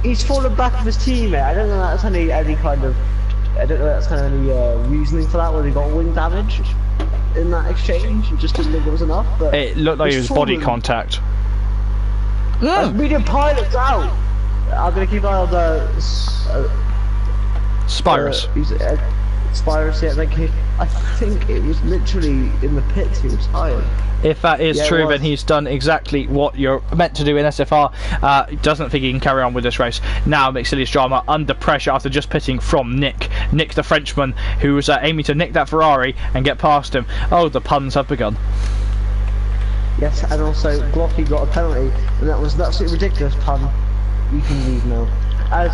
Speaker 2: he's fallen back of his teammate. I don't know that's any kind of, any reasoning for that, whether he got wing damage in that exchange. It just didn't think it was enough. But
Speaker 1: it looked like it was body contact.
Speaker 2: Medium pilot's out. I'm gonna keep an eye on the
Speaker 1: Spyrus.
Speaker 2: Spyrus, yeah, I think it was literally in the pits he was tired.
Speaker 1: If that is true, then he's done exactly what you're meant to do in SFR. He doesn't think he can carry on with this race. Now Mixilius Drama under pressure after just pitting from Nick the Frenchman, who was aiming to nick that Ferrari and get past him. Oh, the puns have begun.
Speaker 2: Yes, and also Glocky got a penalty, and that was an absolutely ridiculous pun. You can leave now.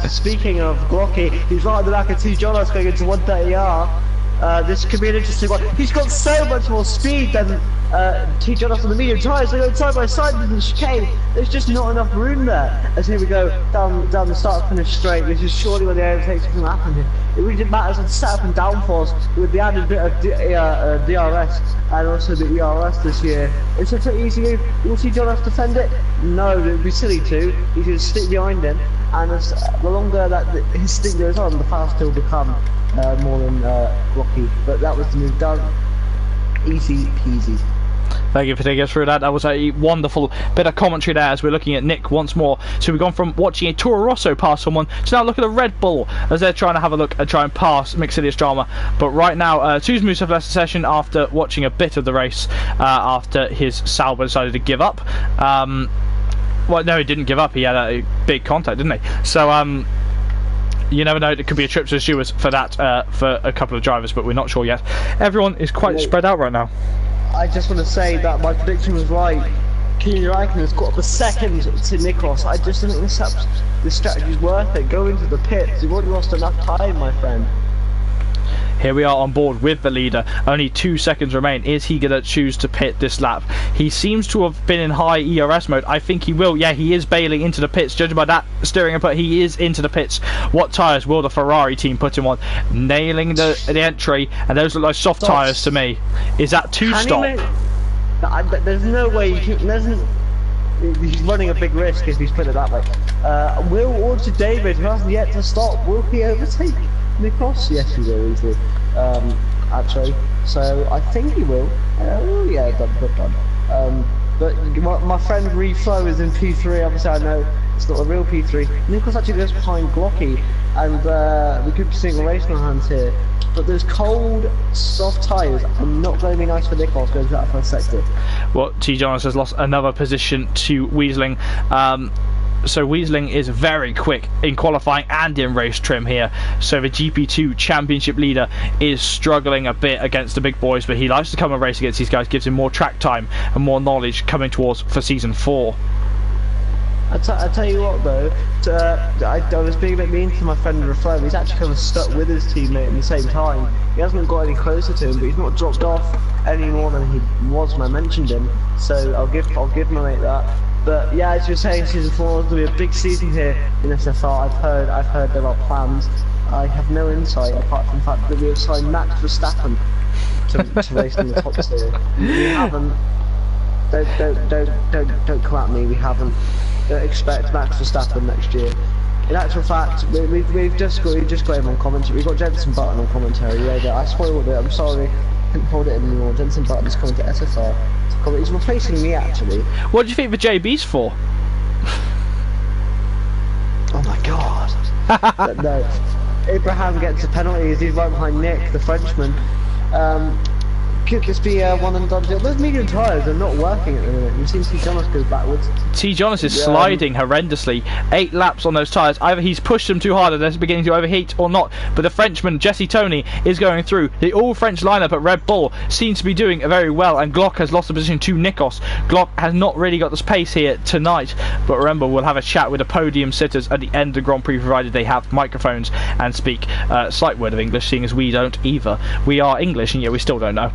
Speaker 2: Speaking of Glocky, he's right at the back of T. Jonas going into 130R. This could be an interesting one. He's got so much more speed than T. Jonas on the medium tyres. They're going side by side with the chicane. There's just not enough room there. As here we go down the start finish straight, which is surely where the overtakes are going to happen here. It really didn't matter on setup and downforce with the added bit of DRS and also the ERS this year. It's a pretty easy move. Will T. Jonas defend it? No, it would be silly to. He's going to stick behind him, and the longer that his stick goes on, the faster he'll become more than Rocky. But that was the move done. Easy peasy.
Speaker 1: Thank you for taking us through that. That was a wonderful bit of commentary there as we're looking at Nick once more. So we've gone from watching a Toro Rosso pass someone to now look at a Red Bull as they're trying to have a look and try and pass Mixilius Drama. But right now, Tuzmus have left the session after watching a bit of the race after his Sauber decided to give up. Well, no, he didn't give up. He had a big contact, didn't he? So, you never know, it could be a trip to the Stewards for that, for a couple of drivers, but we're not sure yet. Everyone is quite spread out right now.
Speaker 2: I just want to say that my prediction was right. Kimi Räikkönen has got up a second to Nikos. I just don't think this strategy is worth it. Go into the pits. You've already lost enough time, my friend.
Speaker 1: Here we are on board with the leader. Only 2 seconds remain. Is he going to choose to pit this lap? He seems to have been in high ERS mode. I think he will. Yeah, he is bailing into the pits. Judging by that steering input, he is into the pits. What tyres will the Ferrari team put him on? Nailing the entry, and those look like soft tyres to me. Is that two-stop?
Speaker 2: There's no way you can... He's running a big risk if he's put it that way. Will Orchard David, who hasn't yet to stop, will he overtake Nikos? Yes, he will easily. Actually, so I think he will. Yeah, done. But my friend Reflow is in P3. Obviously, I know it's not a real P3. Nikos actually goes behind Glocky, and we could be seeing a race on our hands here. But those cold, soft tyres are not going to be nice for Nikos going to that first sector.
Speaker 1: Well, T. Jonas has lost another position to Weasling. So Weasling is very quick in qualifying and in race trim here. So the GP2 championship leader is struggling a bit against the big boys, but he likes to come and race against these guys, gives him more track time and more knowledge coming towards for season 4.
Speaker 2: I tell you what though, I was being a bit mean to my friend Reflow. He's actually kind of stuck with his teammate at the same time. He hasn't got any closer to him, but he's not dropped off any more than he was when I mentioned him. So I'll give my mate that. But yeah, as you're saying, season 4 is going to be a big season here in SFR. I've heard there are plans. I have no insight apart from the fact that we have signed Max Verstappen to race in the top tier. We haven't. don't come at me. We haven't. Don't expect Max Verstappen next year. In actual fact, we've just got him on commentary. We've got Jenson Button on commentary. Yeah, I spoiled it. I'm sorry. Couldn't hold it anymore. Jenson Button's coming to SFR. He's replacing me actually.
Speaker 1: What do you think the JB's for?
Speaker 2: Oh my god. No. Abraham gets a penalty as he's right behind Nick, the Frenchman. Could this be a one and done deal? Those medium tyres are not working at the minute. We've seen T. Jonas go backwards.
Speaker 1: T. Jonas is sliding horrendously. 8 laps on those tyres. Either he's pushed them too hard and they're beginning to overheat or not. But the Frenchman, Jesse Tony, is going through. The all-French lineup at Red Bull seems to be doing very well. And Glock has lost the position to Nikos. Glock has not really got the pace here tonight. But remember, we'll have a chat with the podium sitters at the end of the Grand Prix, provided they have microphones and speak slight word of English, seeing as we don't either. We are English, and yet we still don't know.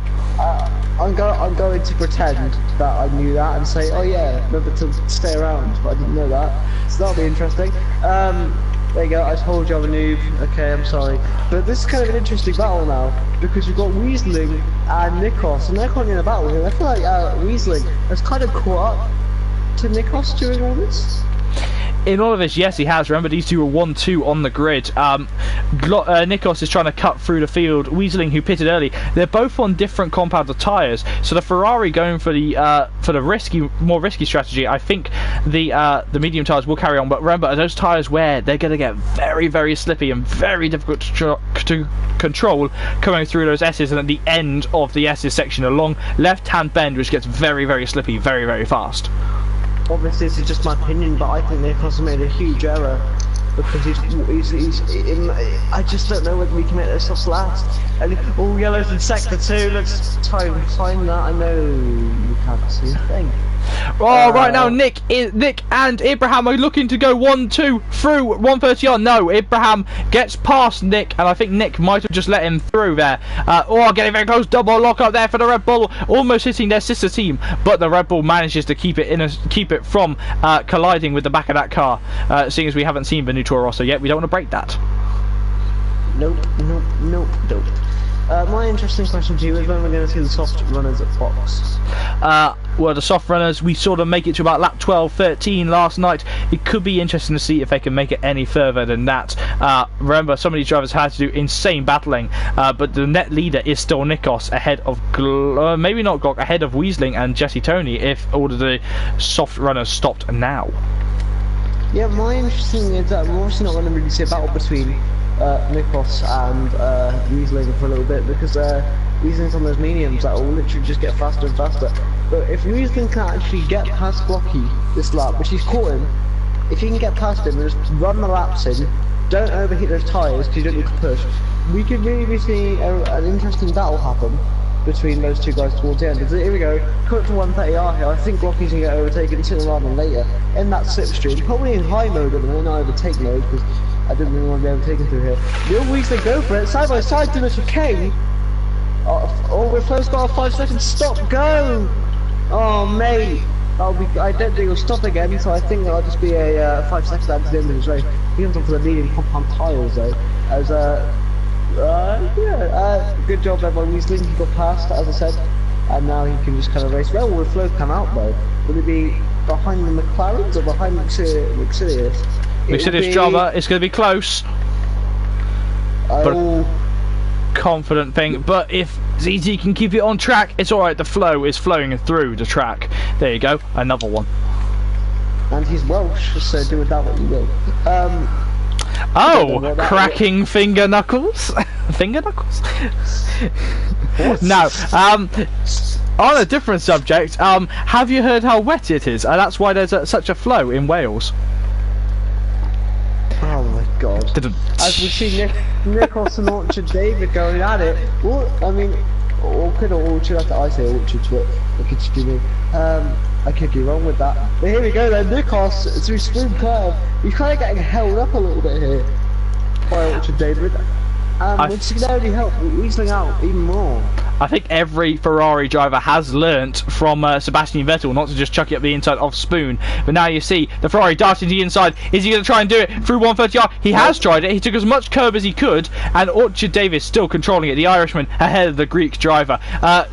Speaker 2: I'm going to pretend that I knew that and say, oh yeah, remember to stay around, but I didn't know that. So that'll be interesting. There you go, I told you I'm a noob. Okay, I'm sorry. But this is kind of an interesting battle now, because we've got Weisling and Nikos, and they're currently in a battle here. I feel like Weisling has kind of caught up to Nikos during all this.
Speaker 1: In all of this, yes, he has. Remember, these two were 1-2 on the grid. Nikos is trying to cut through the field. Weisling, who pitted early, they're both on different compounds of tyres. So the Ferrari going for the more risky strategy. I think the medium tyres will carry on. But remember, those tyres wear, they're going to get very, very slippy and very difficult to control coming through those S's. And at the end of the S's section, a long left-hand bend, which gets very, very slippy, very, very fast.
Speaker 2: Obviously, this is just my opinion, but I think Nikos made a huge error because he's I just don't know whether we can make this off last. And all yellows in sector 2. Let's try and find that. I know you can't see a thing.
Speaker 1: Oh, right now Nick and Abraham are looking to go 1-2 through 130 on. No, Abraham gets past Nick, and I think Nick might have just let him through there. Getting very close, double lock up there for the Red Bull, almost hitting their sister team, but the Red Bull manages to keep it from colliding with the back of that car. Seeing as we haven't seen the new Toro Rosso yet, we don't want to break that.
Speaker 2: Nope. My interesting question to you is when we're going to see the soft runners at Fox.
Speaker 1: Well, the soft runners, we saw them make it to about lap 12-13 last night. It could be interesting to see if they can make it any further than that. Remember, some of these drivers had to do insane battling, but the net leader is still Nikos, ahead of maybe not Glock, ahead of Weisling and Jesse Tony, if all of the soft runners stopped now.
Speaker 2: Yeah, my interesting is that we're obviously not going to really see a battle between Nikos and Weisling for a little bit, because Wiesling's on those mediums that will literally just get faster and faster. But if Weisling can actually get past Glocky this lap, which he's caught him, if he can get past him and just run the laps in, don't overheat those tyres because you don't need to push, we could really see an interesting battle happen between those two guys towards the end. Here we go, cut to 130R here. I think Glocky's going to get overtaken sooner rather than later in that slipstream, probably in high mode at the moment, not overtake mode, because I didn't really want to be overtaken through here. The old Weisling go for it, side by side to the chicane. We're close, got 5 seconds, stop, go! Oh mate, I don't think it'll stop again, so I think that'll just be a 5 seconds at the end of his race. He comes on for the medium compound tyres though, as good job there by Weisling, he got past, as I said, and now he can just kind of race. Where will the flow come out though? Will it be behind the McLarens or behind Mercedes?
Speaker 1: Mercedes drama, it's going to be close. Confident thing, but if ZZ can keep it on track, it's alright. The flow is flowing through the track. There you go, another one.
Speaker 2: And he's Welsh, so do with that what you will.
Speaker 1: Cracking finger knuckles. Finger knuckles. Now, on a different subject, have you heard how wet it is? And that's why there's such a flow in Wales.
Speaker 2: Oh my god. As we see Nikos and Orchard David going at it. Well, I mean, Orchid or Orchard, I say Orchard to it. Look at you. I could be wrong with that. But here we go then, Nikos through smooth curve. He's kind of getting held up a little bit here by Orchard David. Which can only help Weisling out even more.
Speaker 1: I think every Ferrari driver has learnt from Sebastian Vettel not to just chuck it up the inside off spoon. But now you see the Ferrari darting to the inside. Is he going to try and do it through 130R? He has tried it. He took as much curb as he could, and Orchard Davis still controlling it. The Irishman ahead of the Greek driver.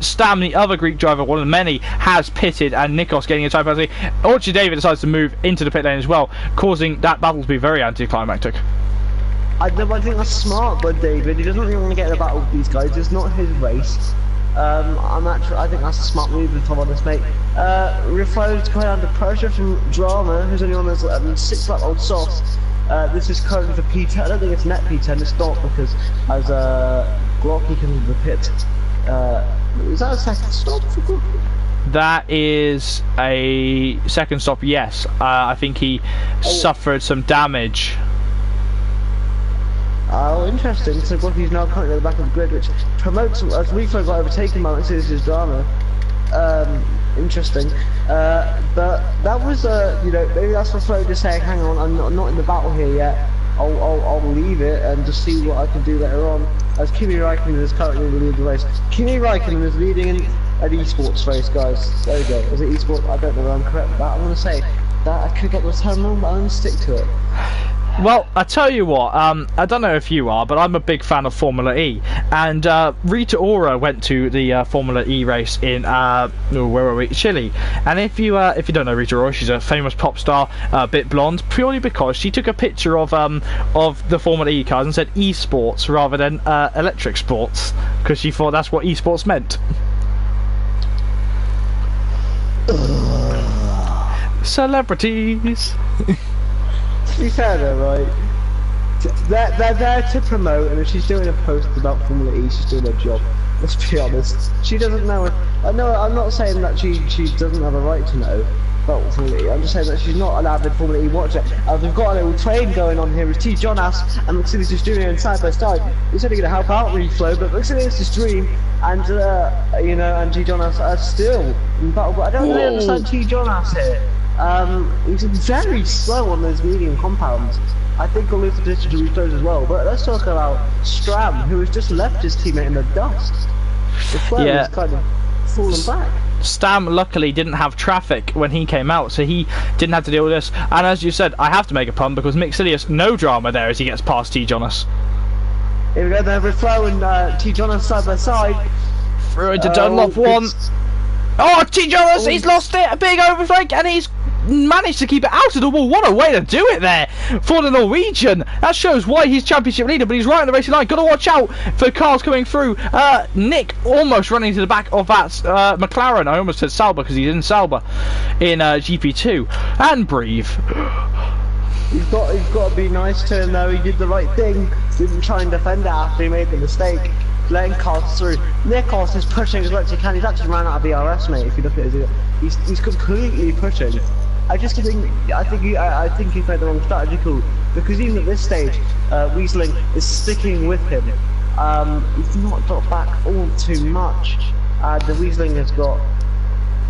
Speaker 1: Stam, the other Greek driver, one of the many, has pitted, and Nikos getting a type penalty. Orchard Davis decides to move into the pit lane as well, causing that battle to be very anticlimactic.
Speaker 2: I think that's smart, but David, he doesn't really want to get in a battle with these guys. It's not his race. I think that's a smart move with Tom on this, mate. Reflo's quite under pressure from Drama, who's only on his 6-lap-old soft. This is currently for P10. I don't think it's net P10. It's not, because as Glocky comes into the pit. Is that a second stop for Glocky?
Speaker 1: That is a second stop, yes. I think he suffered some damage.
Speaker 2: Oh, interesting. So Glocky's now currently at the back of the grid, which promotes, as Reflo got overtaken by Mercedes' Drama. Interesting. But that was, you know, maybe that's for Flo just saying, hang on, I'm not in the battle here yet. I'll leave it and just see what I can do later on. As Kimi Raikkonen is currently leading the race. Kimi Raikkonen is leading in an esports race, guys. There we go. Is it esports? I don't know if I'm correct with that. I'm going to say that I could get the term wrong, but I'm going to stick to it.
Speaker 1: Well, I tell you what, I don't know if you are, but I'm a big fan of Formula E, and Rita Ora went to the Formula E race in where were we? Chile. And if you don't know Rita Ora, she's a famous pop star, a bit blonde, purely because she took a picture of the Formula E cars and said esports rather than electric sports, because she thought that's what esports meant. Celebrities.
Speaker 2: To be fair though, right, they're there to promote, and if she's doing a post about Formula E, she's doing her job. Let's be honest. She doesn't know it. I'm not saying that she doesn't have a right to know about Formula E. I'm just saying that she's not an avid Formula E watcher. We've got a little train going on here with T. Jonas and Mercedes doing side by side. It's only going to help out Reflow, but Mercedes' dream and you know, and T. Jonas are still in battle. But I don't really understand T. Jonas here. He's very slow on those medium compounds. I think he'll lose the position to Reflows as well. But let's talk about Stram, who has just left his teammate in the dust. The flow is kind of fallen back.
Speaker 1: Stam luckily didn't have traffic when he came out, so he didn't have to deal with this. And as you said, I have to make a pun because Mick Silius, no drama there as he gets past T. Jonas.
Speaker 2: Here we go, there Reflow and T. Jonas side by side.
Speaker 1: Through into Dunlop one. Oh, T. Jonas, he's lost it, a big overflake, and he's managed to keep it out of the wall. What a way to do it there for the Norwegian. That shows why he's championship leader, but he's right on the racing line. Got to watch out for cars coming through. Nick almost running to the back of that McLaren. I almost said Sauber because he's in Sauber in GP2. And breathe.
Speaker 2: He's got to be nice to him though. He did the right thing. Didn't try and defend it after he made the mistake. Letting cars through. Nikos is pushing as much as he can. He's actually ran out of ERS, mate. If you look at his, he's completely pushing. I think he's made the wrong strategy call, because even at this stage, Weisling is sticking with him. He's not got back all too much. The Weisling has got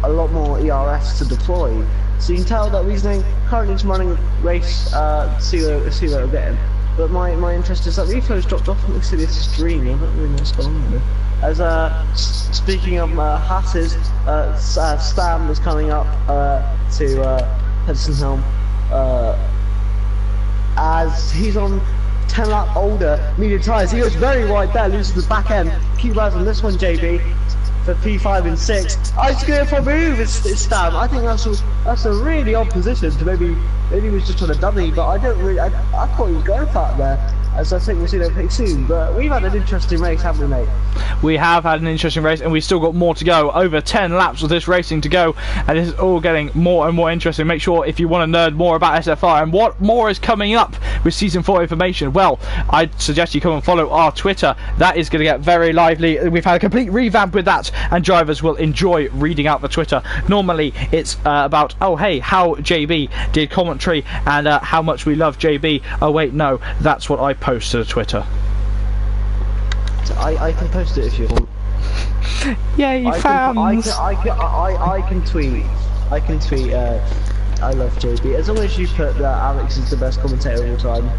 Speaker 2: a lot more ERS to deploy, so you can tell that Weisling currently is running race. See where it'll get him. But my interest is that Reflow's dropped off from Exilius' stream. I don't really know what's going on there. As speaking of Haas's, Stam is coming up to Pedersen Helm, as he's on 10 lap older medium tyres. He goes very wide there, loses the back end. Keep eyes on this one, JB, for P5 and 6. Ice going for a move, it's Stam. I think that's a really odd position to maybe he was just on a dummy, but I thought he was going for that there. As I think we'll see that pick soon, but we've had an interesting race, haven't we, mate?
Speaker 1: We have had an interesting race, and we've still got more to go. Over 10 laps of this racing to go, and this is all getting more and more interesting. Make sure, if you want to nerd more about SFR and what more is coming up with Season 4 information, well, I'd suggest you come and follow our Twitter. That is going to get very lively. We've had a complete revamp with that, and drivers will enjoy reading out the Twitter. Normally, it's about, oh, hey, how JB did commentary, and how much we love JB. Oh, wait, no, that's what I post to the Twitter.
Speaker 2: I can post it if you want.
Speaker 1: Yay, fans!
Speaker 2: I can tweet. I can tweet. I love JB, as long as you put that Alex is the best commentator of all time.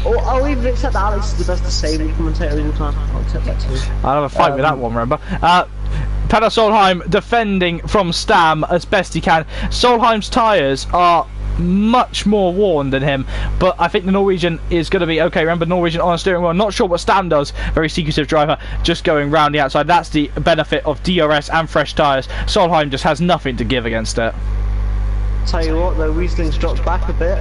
Speaker 2: I'll even accept that Alex is the best disabled commentator of all time. I'll accept that too.
Speaker 1: I'll have a fight with that one, remember? Petter Solheim defending from Stam as best he can. Solheim's tyres are much more worn than him, but I think the Norwegian is going to be okay. Remember, Norwegian on a steering wheel. Not sure what Stam does. Very secretive driver, just going round the outside. That's the benefit of DRS and fresh tyres. Solheim just has nothing to give against it.
Speaker 2: Tell you what, though, Riesling's dropped back a bit.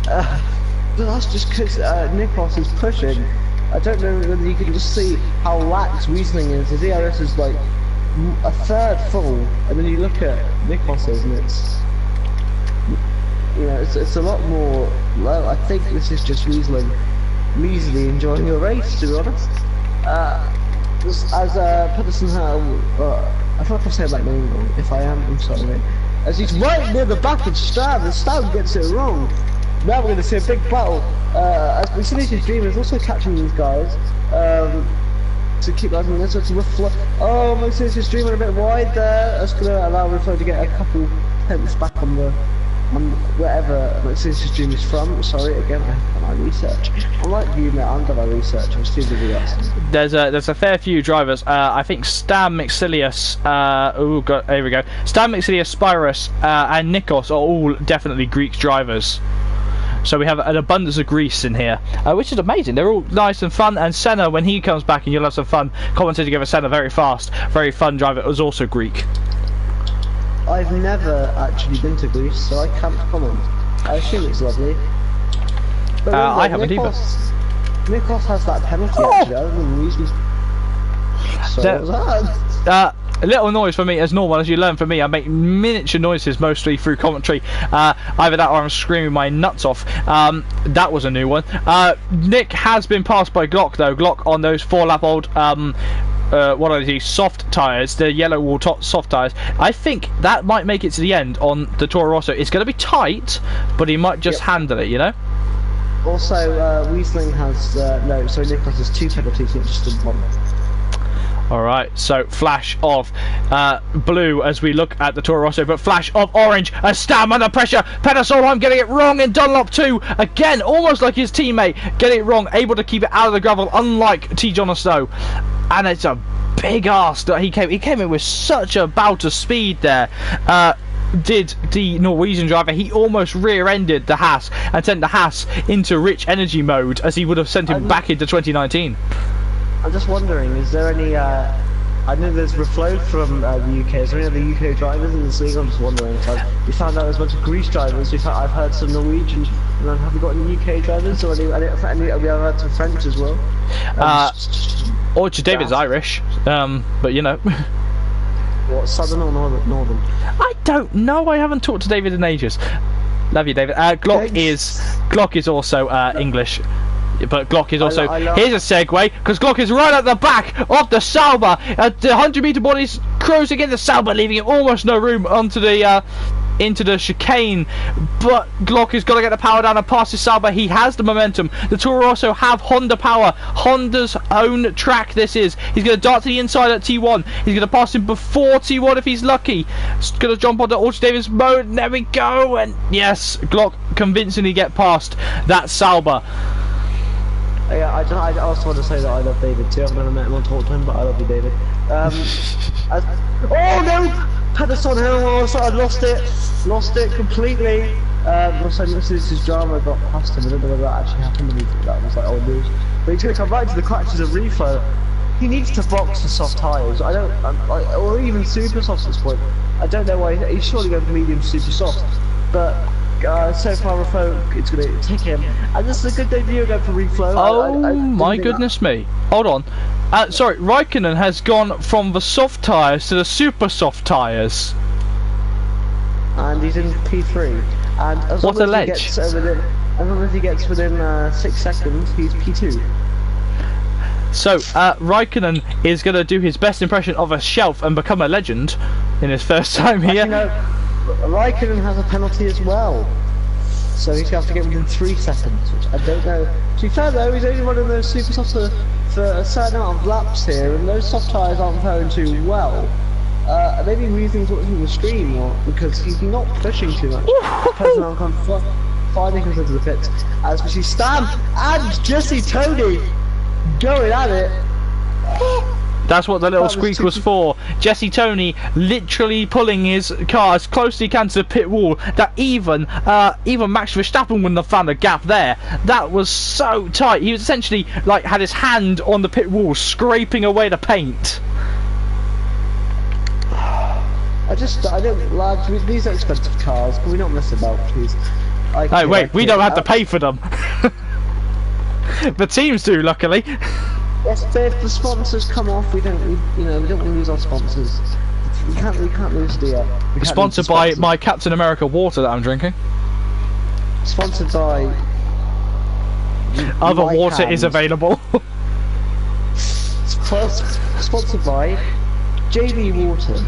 Speaker 2: But that's just because Nikos is pushing. I don't know whether you can just see how lax Riesling is. The DRS is like a third full, and then you look at Nikos's and it's, you know, it's a lot more low. I think this is just Riesling easily enjoying a race, to be honest. As Pedersen, I feel like I'm saying that name wrong. If I am, I'm sorry. As he's right near the back of Stam, and Stam gets it wrong. Now we're going to see a big battle. As Mercedes' Dream is also catching these guys. To keep that in this, it's Reflow. Oh, Mercedes' Dream a bit wide there. That's going to allow Reflow to get a couple tenths back on wherever Mercedes' Dream is from. Sorry, again, I have done my research. I'm like you, mate, I've done my research. I'm still doing that.
Speaker 1: There's a fair few drivers. I think Stam, Mixilius, here we go. Stam, Mixilius, Spyrus, and Nikos are all definitely Greek drivers. So we have an abundance of Greece in here, which is amazing. They're all nice and fun. And Senna, when he comes back, and you'll have some fun commentating together. Senna, very fast, very fun driver, was also Greek.
Speaker 2: I've never actually been to Greece, so I can't comment. I assume it's lovely. But
Speaker 1: I haven't either.
Speaker 2: Nikos has that penalty actually, other than reasons. So what's that?
Speaker 1: A little noise for me as normal. As you learn from me, I make miniature noises mostly through commentary. Either that or I'm screaming my nuts off. That was a new one. Nick has been passed by Glock though. Glock on those 4-lap old what are these soft tyres, the yellow wall soft tyres. I think that might make it to the end on the Toro Rosso. It's going to be tight, but he might just handle it, you know.
Speaker 2: Also, Riesling has Nikos has 2 penalties, not just 1.
Speaker 1: Alright, so flash of blue as we look at the Toro Rosso, but flash of orange as Stam under pressure. Petter Solheim getting it wrong in Dunlop 2. Again, almost like his teammate, getting it wrong, able to keep it out of the gravel, unlike T. John Snow. And it's a big ass that he came in with such a bout of speed there. Did the Norwegian driver. He almost rear-ended the Haas and sent the Haas into rich energy mode, as he would have sent him back into 2019.
Speaker 2: I'm just wondering, is there any, I know there's Reflow from the UK, is there any other UK drivers in this league? I'm just wondering, so we found out there's a bunch of Greece drivers, I've heard some Norwegian, and then have we got any UK drivers, or have we ever heard some French as well?
Speaker 1: David's Irish, but you know.
Speaker 2: What, southern or northern?
Speaker 1: I don't know, I haven't talked to David in ages. Love you, David. Glock is also English. But Glock is also, here's a segue, because Glock is right at the back of the Sauber. The 100-meter body's cruising in the Sauber, leaving him almost no room onto the into the chicane. But Glock has got to get the power down and pass his Sauber. He has the momentum. The Toro Rosso have Honda power. Honda's own track this is. He's going to dart to the inside at T1. He's going to pass him before T1 if he's lucky. He's going to jump onto Ultra Davis mode. And there we go. And yes, Glock convincingly get past that Sauber.
Speaker 2: Yeah, I also want to say that I love David too. I've never met him or talked to him, but I love you, David. Oh no! Pedersen, I lost it completely. Also, this is his drama got past him. I don't know whether that actually happened. That was like old news. But he's going to come right to the clutches of Reflow. He needs to box the soft tyres. Or even super soft at this point. I don't know why he's surely going for medium super soft, but. So far, it's going to take him, and this is a good debut again for Reflow.
Speaker 1: Oh my goodness me! Hold on, sorry, Raikkonen has gone from the soft tyres to the super soft tyres,
Speaker 2: and he's in P3. And as long as he gets within 6 seconds, he's P2.
Speaker 1: So Raikkonen is going to do his best impression of a shelf and become a legend in his first time here.
Speaker 2: Raikkonen has a penalty as well, so he's going to have to get within 3 seconds, which I don't know. To be fair though, he's only running those super softs for a certain amount of laps here, and those soft tyres aren't faring too well. Maybe Reasoning's watching the stream, or because he's not pushing too much. finally comes into the pits as we see Stam and Jesse Tony going at it.
Speaker 1: That's what the little squeak was for. Jesse Tony literally pulling his car as close as he can to the pit wall that even Max Verstappen wouldn't have found a gap there. That was so tight. He was essentially like had his hand on the pit wall scraping away the paint.
Speaker 2: I don't like these are expensive cars. Can we not mess about, please?
Speaker 1: Hey, wait, we don't have to pay for them. The teams do, luckily.
Speaker 2: Yes, but if the sponsors come off, we don't want to lose our sponsors. We can't lose the.
Speaker 1: Sponsored by my Captain America water that I'm drinking.
Speaker 2: Sponsored by.
Speaker 1: Other water is available.
Speaker 2: Sponsored by JB Water.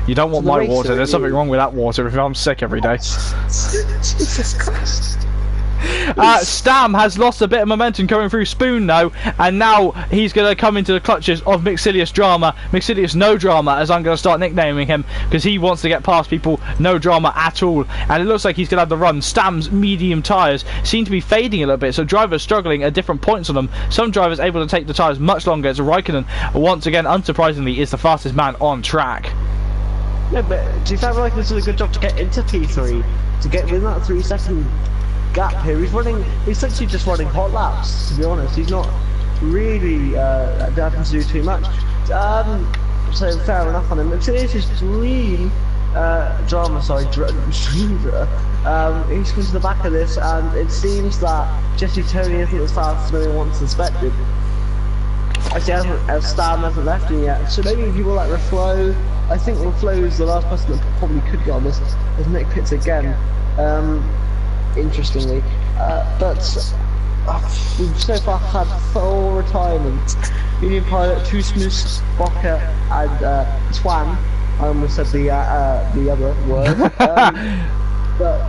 Speaker 1: You don't want my water. There's something wrong with that water if I'm sick every day.
Speaker 2: Jesus Christ.
Speaker 1: Stam has lost a bit of momentum coming through Spoon though, and now he's going to come into the clutches of Mixilius Drama. Mixilius No Drama, as I'm going to start nicknaming him, because he wants to get past people. No drama at all, and it looks like he's going to have the run. Stam's medium tyres seem to be fading a little bit, so drivers struggling at different points on them. Some drivers able to take the tyres much longer. It's Raikkonen, once again, unsurprisingly, is the fastest man on track.
Speaker 2: Yeah, but do you think Raikkonen's done a good job to get into P3, to get within that 3-second gap here? He's essentially just running hot laps, to be honest. He's not really having to do too much. So fair enough on him. It's his dream drama, sorry, he's come to the back of this, and it seems that Jesse Tony isn't as fast as anyone suspected. Actually, Stam hasn't left him yet, so maybe people like Reflow. I think Reflow is the last person that probably could get on this, as Nick pits again. Interestingly, but we've so far had 4 retirements. Union Pilot, Tusmus, Bocker, and Twan. I almost said the other word, but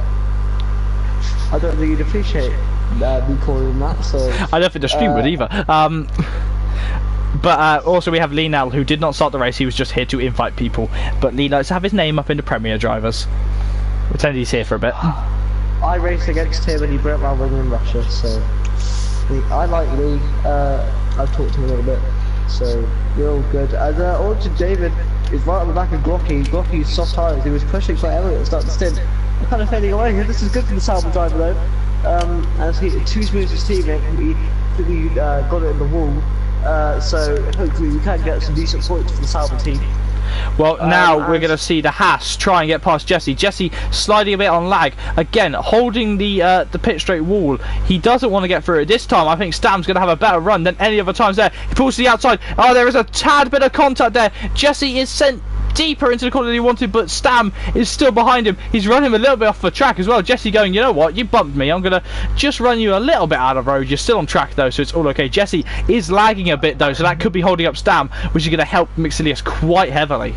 Speaker 2: I don't think you'd appreciate me calling them that. So
Speaker 1: I don't think the stream would either. But also we have Lionel, who did not start the race. He was just here to invite people. But Lee likes to have his name up in the Premier drivers. Pretend he's here for a bit.
Speaker 2: I raced against him and he broke my wing in Russia, so I like Lee. I've talked to him a little bit, so we're all good. And also David is right on the back of Glocky. Glocky's soft tyres. He was pushing for Elliott at the start of the stint. I'm kind of fading away here. This is good for the Sauber driver though. As he too smooth his teammate, he got it in the wall. So hopefully we can get some decent points for the Sauber team.
Speaker 1: Well, now we're going to see the Haas try and get past Jesse. Jesse sliding a bit on lag. Again, holding the pit straight wall. He doesn't want to get through it. This time, I think Stam's going to have a better run than any other times there. He pulls to the outside. Oh, there is a tad bit of contact there. Jesse is sent deeper into the corner than he wanted, but Stam is still behind him. He's run him a little bit off the track as well. Jesse going, you know what, you bumped me, I'm gonna just run you a little bit out of road. You're still on track though, so it's all okay. Jesse is lagging a bit though, so that could be holding up Stam, which is going to help Mixilius quite heavily.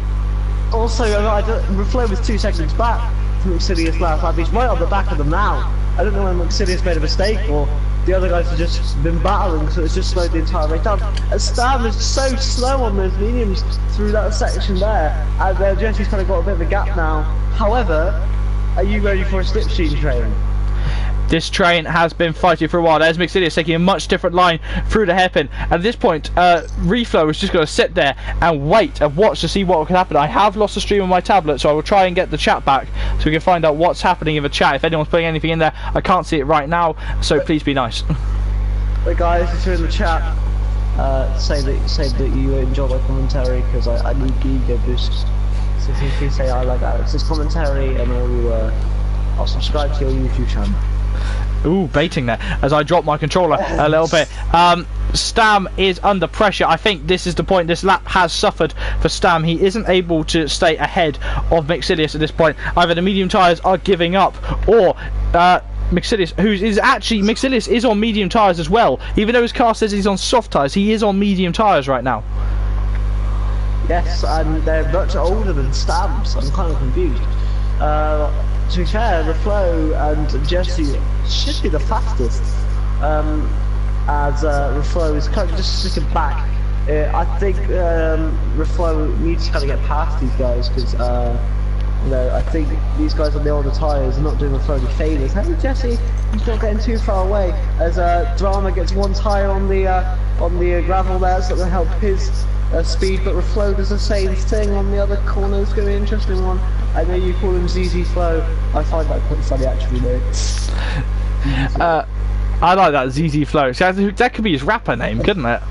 Speaker 1: Also,
Speaker 2: Reflow was 2 seconds back from Mixilius last lap. He's right on the back of them now. I don't know when Mixilius made a mistake or the other guys have just been battling, so it's just slowed the entire race down. And Stam is so slow on those mediums through that section there, and Jesse's kind of got a bit of a gap now. However, are you ready for a slipstream train?
Speaker 1: This train has been fighting for a while. There's Mixilius taking a much different line through the hairpin. At this point, Reflow is just going to sit there and wait and watch to see what can happen. I have lost the stream on my tablet, so I will try and get the chat back so we can find out what's happening in the chat. If anyone's putting anything in there, I can't see it right now, so please be nice.
Speaker 2: Hey guys, if you're in the chat, say that you enjoy my commentary, because I need ego boost. So if you say I like Alex's commentary, and I'll subscribe to your YouTube channel.
Speaker 1: Ooh, baiting there as I drop my controller a little bit. Stam is under pressure. I think this is the point. This lap has suffered for Stam. He isn't able to stay ahead of Mixilius at this point. Either the medium tyres are giving up, or Mixilius, Mixilius is on medium tyres as well. Even though his car says he's on soft tyres, he is on medium tyres right now.
Speaker 2: Yes, and they're much older than Stam, so I'm kind of confused. To be fair, Reflow and Jesse should be the fastest, as Reflow is kind of just sitting back. I think Reflow needs to kind of get past these guys, because You know, I think these guys on the older tyres are not doing the any favours. Hey Jesse, he's not getting too far away. As Drama gets one tyre on the gravel there, so that'll help his speed. But Reflow does the same thing on the other corner. It's going to be an interesting one. I know you call him ZZ Flow. I find that quite funny actually, though.
Speaker 1: I like that ZZ Flow. That could be his rapper name, couldn't it?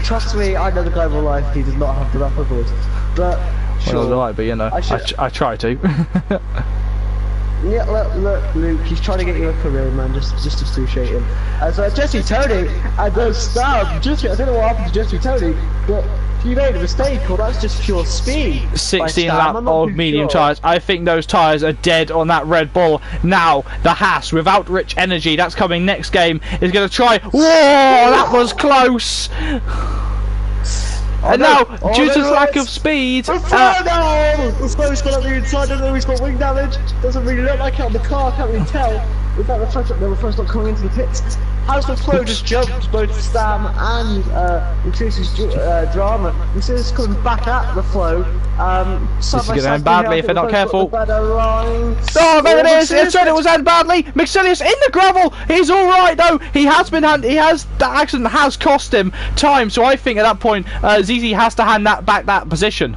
Speaker 2: Trust me, I know the guy in real life. He does not have the rapper voice, but. Sure.
Speaker 1: Well, I, but you know, I try to.
Speaker 2: Yeah, look, Luke, he's trying to get you a career, man. Just appreciate him. So Jesse Tony and those stab. Jesse, I don't know what happened to Jesse Tony, but you made a mistake, or that's just pure speed.
Speaker 1: 16 lap old medium tyres. I think those tyres are dead on that Red Bull. Now the Haas without Rich Energy, that's coming next game, is going to try. Whoa, that was close. And now, due to lack of speed,
Speaker 2: the slow's got up the inside. I don't know, he's got wing damage. Doesn't really look like it on the car. Can't really tell. In fact, the first not coming into the pits. How's the flow just jumped both Stam and Mercedes' Drama? Mercedes coming back at the flow.
Speaker 1: This is going to end badly if they're not careful.
Speaker 2: Oh,
Speaker 1: there it is! It said it was end badly. Mercedes in the gravel. He's all right though. He has been the accident has cost him time. So I think at that point, ZZ has to hand that position.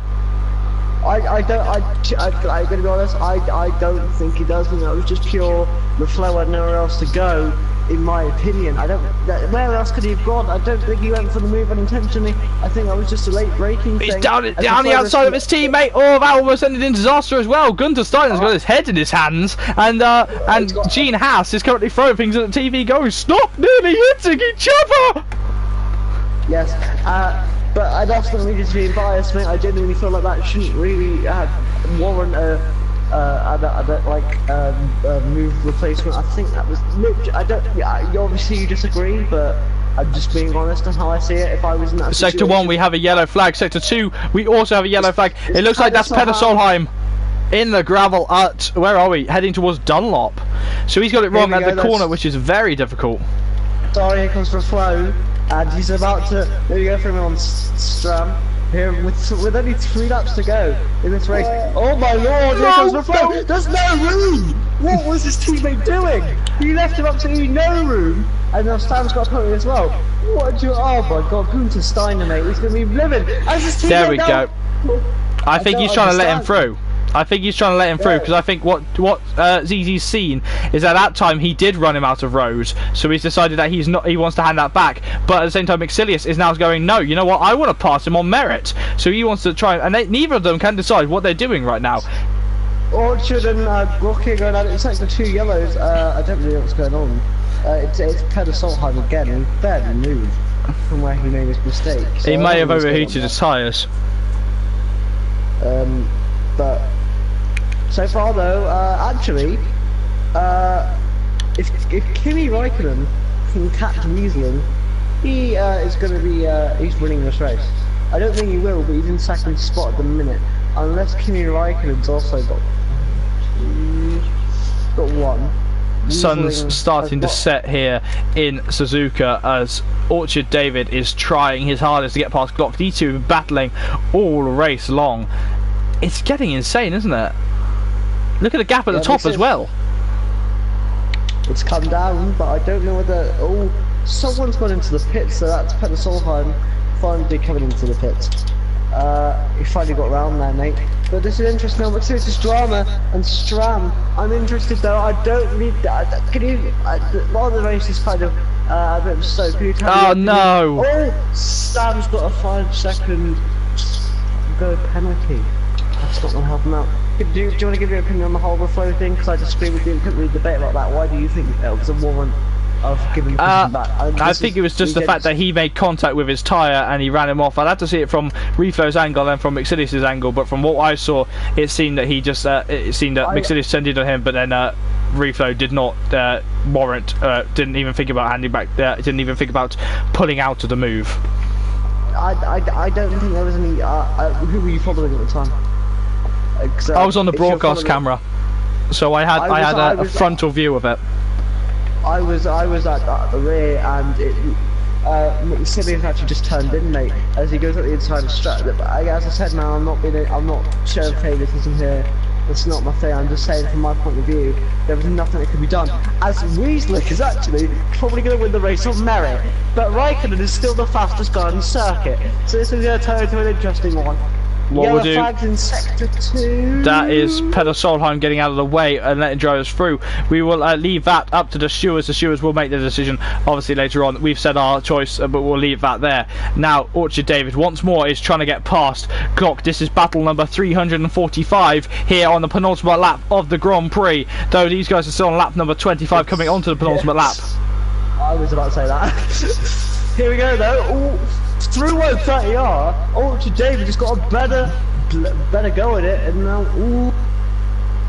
Speaker 2: I'm gonna be honest. I don't think he does. You know, it was just pure. The flow had nowhere else to go. In my opinion, where else could he have gone? I don't think he went for the move unintentionally. I think that was just a late braking thing.
Speaker 1: He's down the outside of his teammate. Oh, that almost ended in disaster as well. Gunter Steiner's got his head in his hands, and Gene Haas is currently throwing things at the TV, going, "Stop nearly hitting each other!"
Speaker 2: Yes, but that's not me just being biased, mate. I genuinely feel like that shouldn't really warrant move replacement. I think that was. Obviously you disagree, but I'm just being honest on how I see it. If I was in that
Speaker 1: Sector 1, we have a yellow flag. Sector 2, we also have a yellow flag. It looks like that's Peter Solheim in the gravel at, where are we? Heading towards Dunlop. So he's got it wrong at the corner, which is very difficult.
Speaker 2: Sorry, here comes Reflow, and he's about to. There you go for him on Stram. Here with only 3 laps to go in this race. Oh my lord, here comes Reflow. There's no room! What was his teammate doing? He left him absolutely no room, and now Stam's got a penalty as well. What do you, oh my god, Gunter Steiner, mate, he's going to be livid. As his teammate
Speaker 1: there we
Speaker 2: now,
Speaker 1: go. I think he's trying to let him through. I think he's trying to let him through, because I think what ZZ's seen is at that time he did run him out of rows, so he's decided that he wants to hand that back. But at the same time, Maxilius is now going, no, you know what, I want to pass him on merit. So he wants to try, and neither of them can decide what they're doing right now.
Speaker 2: Orchard and Rocky are going at it. It's like the 2 yellows. I don't really know what's going on. It's Peter Solheim again. He barely moved from where he made his mistake. So
Speaker 1: he may have overheated his tyres.
Speaker 2: But so far though, actually, if Kimi Räikkönen can catch Wiesling, he is going to be he's winning this race. I don't think he will, but he's in 2nd spot at the minute. Unless Kimi Räikkönen's also got 1.
Speaker 1: Sun's starting to set here in Suzuka as Orchard David is trying his hardest to get past Glock. These two have been battling all race long. It's getting insane, isn't it? Look at the gap at the top as well.
Speaker 2: It's come down, but I don't know whether... Oh, someone's gone into the pits, so that's Peter Solheim finally coming into the pits. He finally got round there, mate. But this is interesting now. What's this Drama and Stram? I'm interested though. I don't need that. Can you? While the race is kind of a bit of slow, can you tell me?
Speaker 1: No!
Speaker 2: Oh, Sam's got a 5-second go penalty. That's not gonna help him out. Do you want to give your opinion on the whole Reflow thing? Because I disagree with you. Couldn't really debate about that. Why do you think it was a warrant of giving back?
Speaker 1: I think it was just the fact that he made contact with his tyre and he ran him off. I'd have to see it from Reflow's angle and from Maxilius' angle, but from what I saw, it seemed that he just it seemed that Maxilius sent it on him, but then Reflow did not warrant, didn't even think about handing back, didn't even think about pulling out of the move.
Speaker 2: I don't think there was any. Who were you following at the time?
Speaker 1: I was on the broadcast camera, so I had a frontal view of it.
Speaker 2: I was at the rear, and Simeon's actually just turned in, mate, as he goes up the inside of Strat. But as I said, man, I'm not showing favouritism here. That's not my thing. I'm just saying, from my point of view, there was nothing that could be done. As Weasley is actually probably going to win the race on merit, but Raikkonen is still the fastest guy on the circuit. So this is going to turn into an interesting one.
Speaker 1: What we'll do,
Speaker 2: flags in sector 2.
Speaker 1: that is Peter Solheim getting out of the way and letting drivers through. We will leave that up to the stewards. The stewards will make the decision, obviously, later on. We've said our choice, but we'll leave that there. Now, Orchard David once more is trying to get past Glock. This is battle number 345 here on the penultimate lap of the Grand Prix, though these guys are still on lap number 25 coming onto the penultimate lap.
Speaker 2: I was about to say that. Here we go, though. Ooh. Through 130R, Orchard David just got a better go at it, and now, ooh,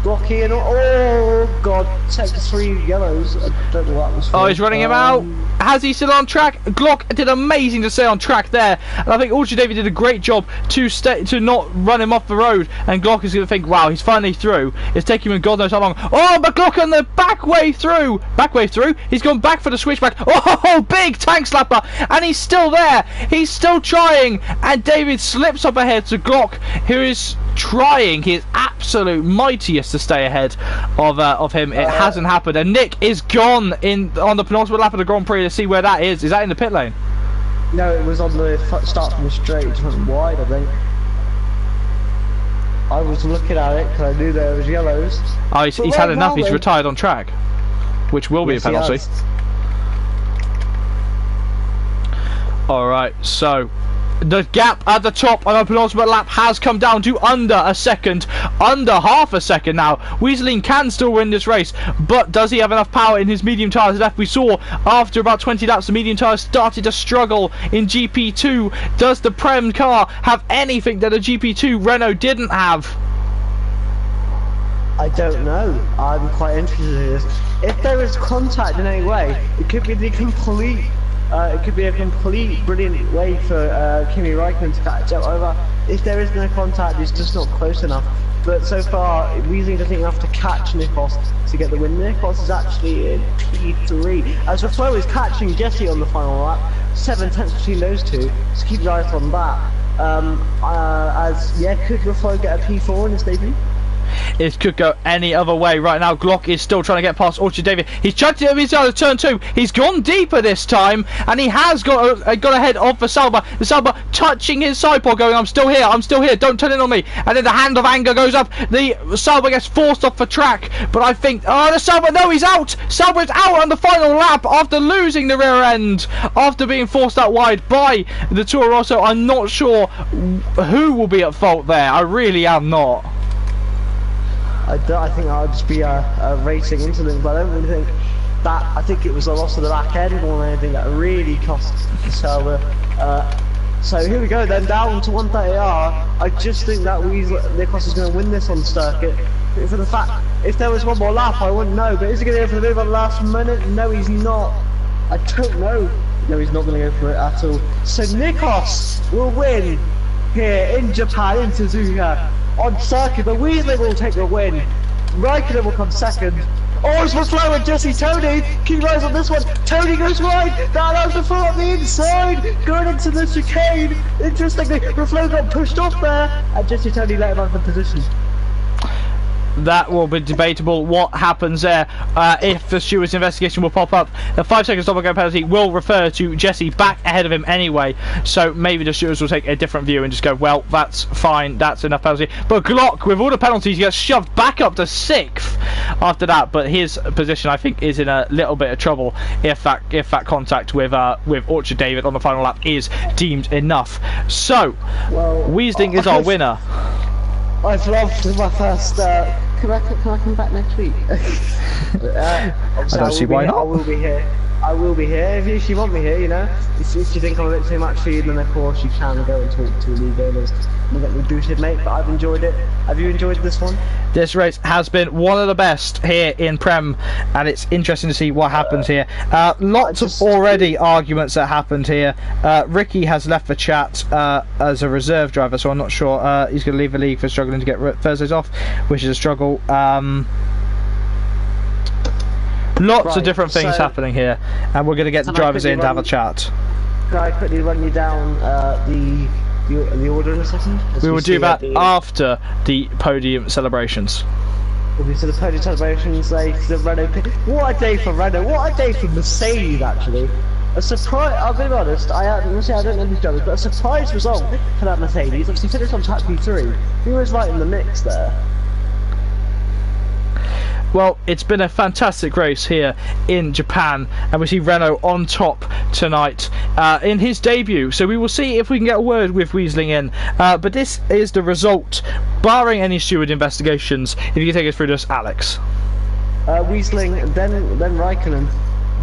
Speaker 2: blocky and oh god, sector 3 yellows. I don't know what that was for.
Speaker 1: Oh, he's running him out. Has he still on track? Glock did amazing to stay on track there, and I think Orchard David did a great job to not run him off the road. And Glock is going to think, wow, he's finally through. It's taking him God knows how long. Oh, but Glock on the back way through. He's gone back for the switchback. Oh, big tank slapper, and he's still there. He's still trying, and David slips up ahead to Glock, who is trying his absolute mightiest to stay ahead of him. It hasn't happened, and Nick is gone on the penultimate lap of the Grand Prix. To see where that is. Is that in the pit lane?
Speaker 2: No, it was on the start from the straight. It went wide, I think. I was looking at it because I knew there was yellows.
Speaker 1: Oh, he's had enough. He's retired on track, which will be a penalty. Alright, so the gap at the top on the penultimate lap has come down to under half a second now. Weaseling can still win this race, but does he have enough power in his medium tyres left? We saw after about 20 laps the medium tyres started to struggle in GP2. Does the Prem car have anything that a GP2 Renault didn't have?
Speaker 2: I don't know. I'm quite interested in this. If there is contact in any way, it could be the complete brilliant way for Kimi Raikkonen to catch up over. If there is no contact, it's just not close enough. But so far, Weasley doesn't have to catch Nikos to get the win. Nikos is actually in P3. As Reflo is catching Jesse on the final lap, 7 tenths between those two. So keep your eyes on that. Could Reflo get a P4 in his debut?
Speaker 1: It could go any other way. Right now Glock is still trying to get past Orchard David. He's tried to his out of turn 2. He's gone deeper this time, and he has got ahead of the Sauber. The Sauber touching his sidepod, going, I'm still here, don't turn in on me. And then the hand of anger goes up. The Sauber gets forced off the track, but I think, the Sauber, no, he's out. Sauber is out on the final lap after losing the rear end, after being forced out wide by the Toro Rosso. I'm not sure who will be at fault there. I really am not.
Speaker 2: I think that would just be a racing incident, but I don't really think that. I think it was a loss of the back end more than anything that really cost the Sauber. So here we go then, down to 130R. I just think that Nikos is going to win this on the circuit. For the fact, if there was one more lap, I wouldn't know. But is he going to go for the move on the last minute? No, he's not. I don't know. No, he's not going to go for it at all. So Nikos will win here in Japan, in Suzuka, on circuit, but Weasley will take the win. Raikkonen will come second. Oh, it's Reflo and Jesse Tony. Keep eyes on this one. Tony goes wide. That allows the foot on the inside, going into the chicane. Interestingly, Reflo got pushed off there, and Jesse Tony let him out of the position.
Speaker 1: That will be debatable what happens there. If the steward's investigation will pop up, the 5 second stop and go penalty will refer to Jesse back ahead of him anyway, so maybe the stewards will take a different view and just go, well, that's fine, that's enough penalty. But Glock, with all the penalties, gets shoved back up to 6th after that, but his position, I think, is in a little bit of trouble if that contact with Orchard David on the final lap is deemed enough. So, well, Weaseling is our winner.
Speaker 2: I've loved my first. Can I come back next week?
Speaker 1: I don't see why not.
Speaker 2: I will be here. I will be here if you want me here. You know, if you think I'm a bit too much for you, then of course you can go and talk to league owners and get me booted, mate. But I've enjoyed it. Have you enjoyed this one?
Speaker 1: This race has been one of the best here in Prem, and it's interesting to see what happens here. Lots of already arguments that happened here. Ricky has left the chat as a reserve driver, so I'm not sure he's going to leave the league for struggling to get Thursdays off, which is a struggle. Lots of different things happening here, and we're going to get the drivers in to have a chat.
Speaker 2: Can I quickly run you down the order in a second?
Speaker 1: We will do that after the podium celebrations.
Speaker 2: Okay, so the podium celebrations, the Renault pit. What a day for Renault! What a day for Mercedes, actually. A surprise. I'll be honest. I don't know these drivers, but a surprise result for that Mercedes. Obviously, finished on track P3. He was right in the mix there.
Speaker 1: Well, it's been a fantastic race here in Japan, and we see Renault on top tonight in his debut. So we will see if we can get a word with Weisling in. But this is the result, barring any steward investigations. If you can take us through this, Alex.
Speaker 2: Weisling, then Raikkonen,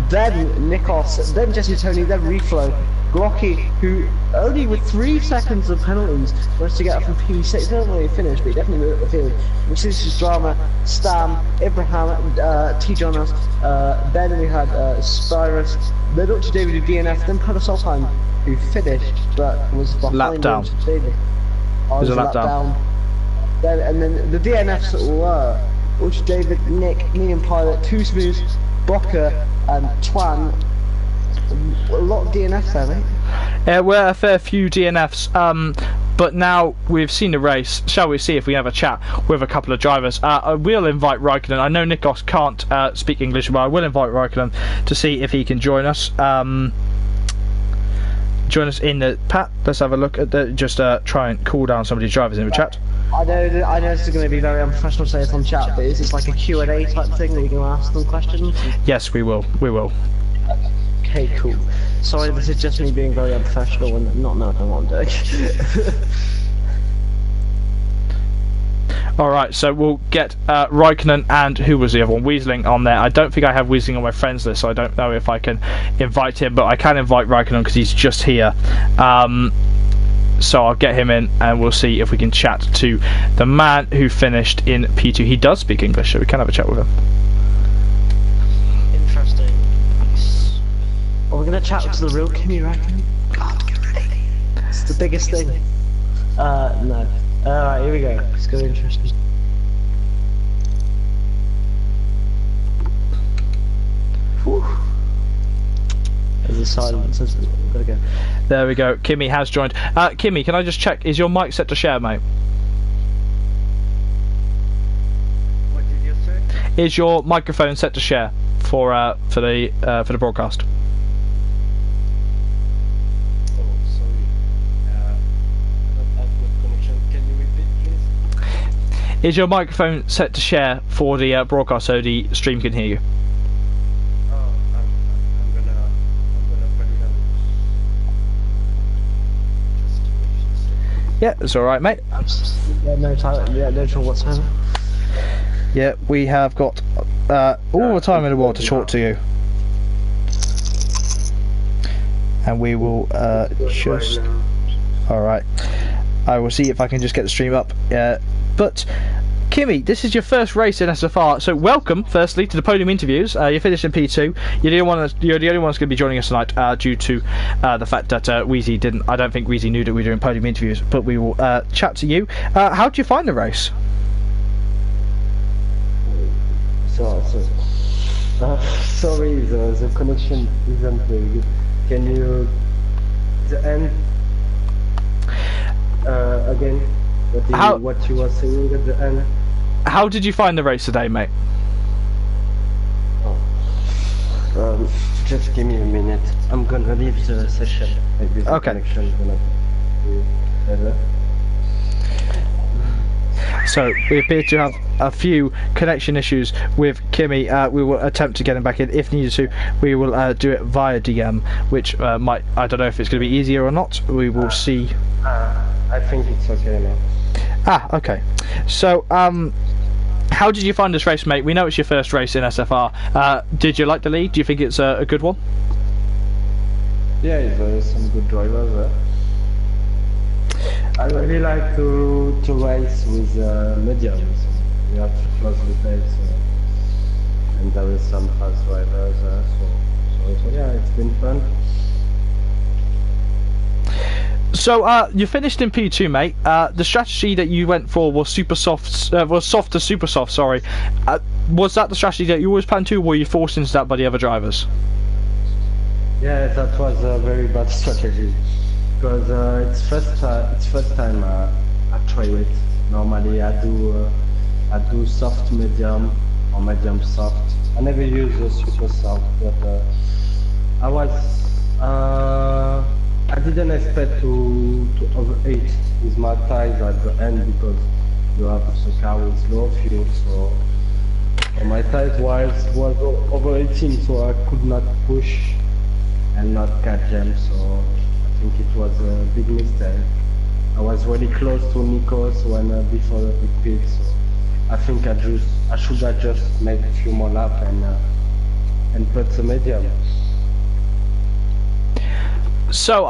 Speaker 2: then Nikos, then Jesse Tony, then Reflow. Glocky, who only with 3 seconds of penalties managed to get up from P6. He didn't really finish, but he definitely moved up the field. Mercedes Drama, Stam, Ibrahim, T. Jonas, then we had Spyrus, then Dr. David who DNF, then Paolo Solheim, who finished but was behind
Speaker 1: lap down.
Speaker 2: David.
Speaker 1: Was a lap down.
Speaker 2: And then the DNFs were Ultra David, Nick, Medium Pilot, Too Smooth, Bocker, and Twan. A lot of DNFs there, mate.
Speaker 1: Yeah, we're a fair few DNFs, but now we've seen the race. Shall we see if we have a chat with a couple of drivers? I will invite Raikkonen. I know Nikos can't speak English, but I will invite Raikkonen to see if he can join us. Join us in the Pat. Let's have a look at the. Just try and call down some of these drivers in the chat.
Speaker 2: I know this is going to be very unprofessional to say this on chat, but is this like a Q&A type thing? Are we going to ask them questions?
Speaker 1: Yes, we will. We will.
Speaker 2: Okay, cool. Sorry, this is just me being very unprofessional and not knowing what I'm doing.
Speaker 1: Alright, so we'll get Raikkonen and who was the other one? Weisling on there. I don't think I have Weisling on my friends list, so I don't know if I can invite him, but I can invite Raikkonen because he's just here. So I'll get him in and we'll see if we can chat to the man who finished in P2. He does speak English, so we can have a chat with him.
Speaker 2: Interesting. Are we going to chat to the real Kimi Raikkonen? God, get ready. It's the biggest thing. No. Alright, here we go. It's going to be interesting. Whew. There's a silence. Gotta go.
Speaker 1: There we go. Kimi has joined. Kimi, can I just check? Is your mic set to share, mate?
Speaker 3: What did you say?
Speaker 1: Is your microphone set to share for the broadcast?
Speaker 3: Oh, sorry. I don't have good connection. Can you repeat, please?
Speaker 1: Is your microphone set to share for the broadcast so the stream can hear you?
Speaker 3: Oh, I'm gonna put it on. Just
Speaker 1: Yeah, it's alright, mate.
Speaker 2: Yeah, no time. Yeah, no trouble whatsoever.
Speaker 1: Yeah, we have got all the time in the world to talk to you. And we will just... Alright. I will see if I can just get the stream up. But, Kimi, this is your first race in SFR, so welcome, firstly, to the podium interviews. You finished in P2. You're the only one that's going to be joining us tonight due to the fact that Wheezy didn't... I don't think Wheezy knew that we were doing podium interviews, but we will chat to you. How did you find the race?
Speaker 3: sorry, the connection isn't very good. Can you the end again? What you were saying at the end?
Speaker 1: How did you find the race today, mate?
Speaker 3: Just give me a minute. I'm gonna leave the session. Maybe the connection is gonna be better.
Speaker 1: So we appear to have a few connection issues with Kimi. We will attempt to get him back in if needed to. We will do it via DM, which might, I don't know if it's going to be easier or not. We will see.
Speaker 3: I think it's okay now.
Speaker 1: Okay. So how did you find this race, mate? We know it's your first race in SFR. Did you like the lead? Do you think it's a good one?
Speaker 3: Yeah, there's some good drivers there. I really like to race with mediums. We have to close the pace, and there is some fast drivers there, so yeah, it's been fun.
Speaker 1: So you finished in P2, mate. The strategy that you went for was was soft to super soft. Sorry, was that the strategy that you always planned to, or were you forced into that by the other drivers?
Speaker 3: Yeah, that was a very bad strategy because it's first time I try it. Normally I do soft medium or medium soft. I never use a super soft, but I was I didn't expect to overheat with my tires at the end because you have the car with low fuel, so my tires was overheating, so I could not push and not catch them. So I think it was a big mistake. I was really close to Nikos when before the big pit, so I think I should have just made a few more laps and put the medium.
Speaker 1: So,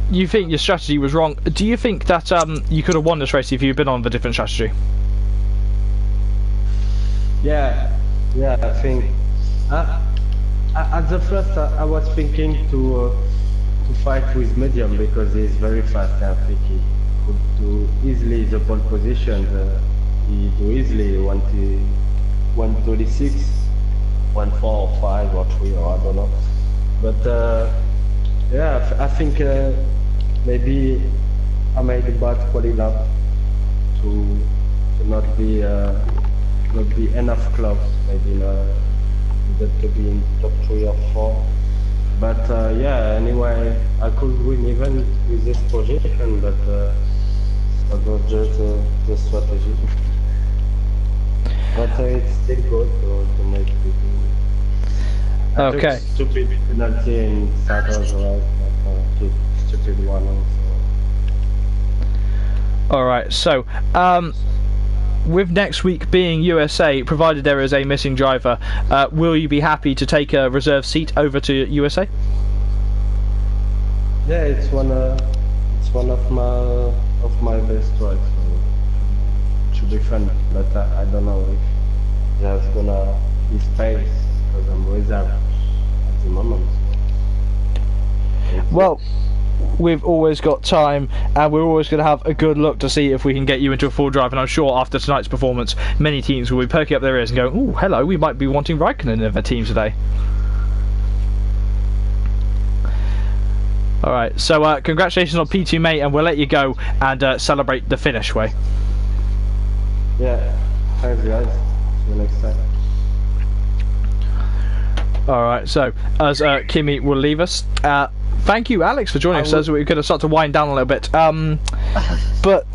Speaker 1: you think your strategy was wrong. Do you think that you could have won this race if you'd been on the different strategy?
Speaker 3: Yeah, I think. At the first, I was thinking to fight with medium because he's very fast. I think he could do easily the pole position. He do easily 136, 14 or 5 or 3 or I don't know. But yeah, I think maybe I made a bad quality lap to not be enough clubs. Maybe that to be in top 3 or 4. But yeah, anyway, I could win even with this position, but that was just the strategy. But it's still good to make it.
Speaker 1: Okay.
Speaker 3: Stupid penalty in Saturday, right? But stupid one also.
Speaker 1: Alright, so, with next week being USA, provided there is a missing driver, will you be happy to take a reserve seat over to USA?
Speaker 3: Yeah, it's one of my best rides. So it should be fun, but I don't know if there's gonna be space because I'm reserved at the moment.
Speaker 1: Well, we've always got time, and we're always going to have a good look to see if we can get you into a full drive. And I'm sure after tonight's performance, many teams will be perking up their ears and going, "Oh, hello, we might be wanting Raikkonen in their team today." All right, so congratulations on P2, mate, and we'll let you go and celebrate the finish way.
Speaker 3: Yeah, thanks guys. See you next time.
Speaker 1: All right, so as Kimi will leave us, thank you, Alex, for joining us. As we're going to start to wind down a little bit. But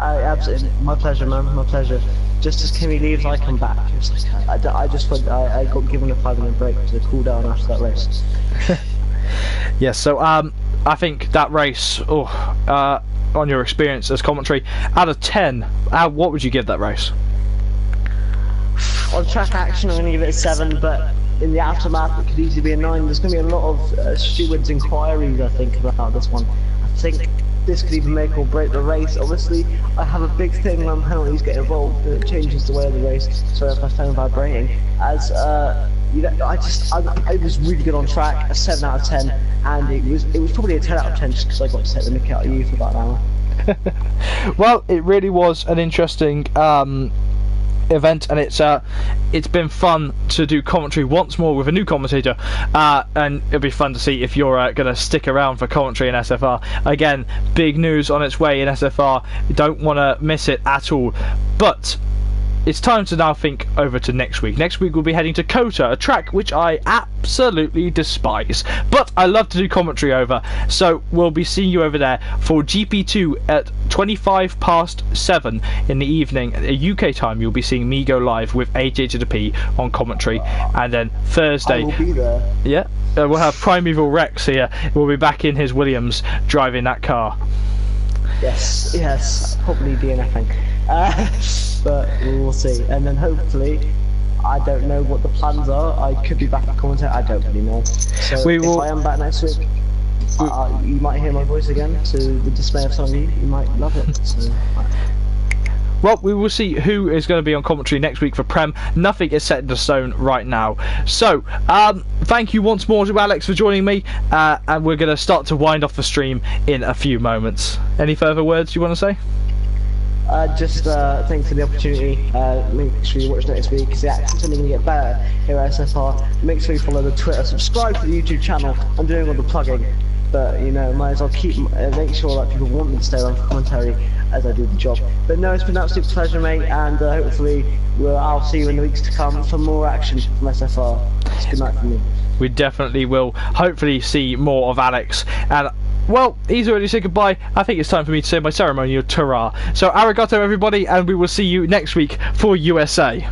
Speaker 2: absolutely, my pleasure, man. My pleasure. Just as Kimmy leaves, I come back. I just went. I got given a 5-minute break to cool down after that race.
Speaker 1: Yes, so I think that race, on your experience as commentary, out of 10, what would you give that race?
Speaker 2: On track action, I'm going to give it a 7, but in the aftermath, it could easily be a 9. There's going to be a lot of stewards' inquiries, I think, about this one. I think this could even make or break the race. Obviously, I have a big thing when penalties get involved, and it changes the way of the race. Sorry if I phone vibrating. As you know, I was really good on track, a 7 out of 10, and it was probably a 10 out of 10 just because I got to take the mick out of you for about an hour.
Speaker 1: Well, it really was an interesting event, and it's been fun to do commentary once more with a new commentator, and it'll be fun to see if you're going to stick around for commentary in SFR. Again, big news on its way in SFR. You don't want to miss it at all. But it's time to now think over to next week. Next week we'll be heading to Kota, a track which I absolutely despise, but I love to do commentary over. So we'll be seeing you over there for GP2 at 7:25 in the evening, UK time. You'll be seeing me go live with AJ to the P on commentary, and then Thursday,
Speaker 2: I will be there.
Speaker 1: Yeah, we'll have Primeval Rex here. We'll be back in his Williams driving that car.
Speaker 2: Yes, probably DNFing. But we'll see. And then hopefully, I don't know what the plans are. I could be back at commentary. I don't really know. So if I am back next week, you might hear my voice again. To the dismay of some of you, you might love it. So.
Speaker 1: Well, we will see who is going to be on commentary next week for Prem. Nothing is set in stone right now. So, thank you once more to Alex for joining me, and we're going to start to wind off the stream in a few moments. Any further words you want to say?
Speaker 2: Just thanks for the opportunity. Make sure you watch next week because the accent's only going to get better here at SFR. Make sure you follow the Twitter, subscribe to the YouTube channel. I'm doing all the plugging, but you know, might as well make sure that people want me to stay on for commentary as I do the job. But no, it's been an absolute pleasure, mate, and hopefully I'll see you in the weeks to come for more action from SFR. It's good night from me.
Speaker 1: We definitely will hopefully see more of Alex. And well, he's already said goodbye. I think it's time for me to say my ceremonial ta-ra. So arigato everybody, and we will see you next week for USA.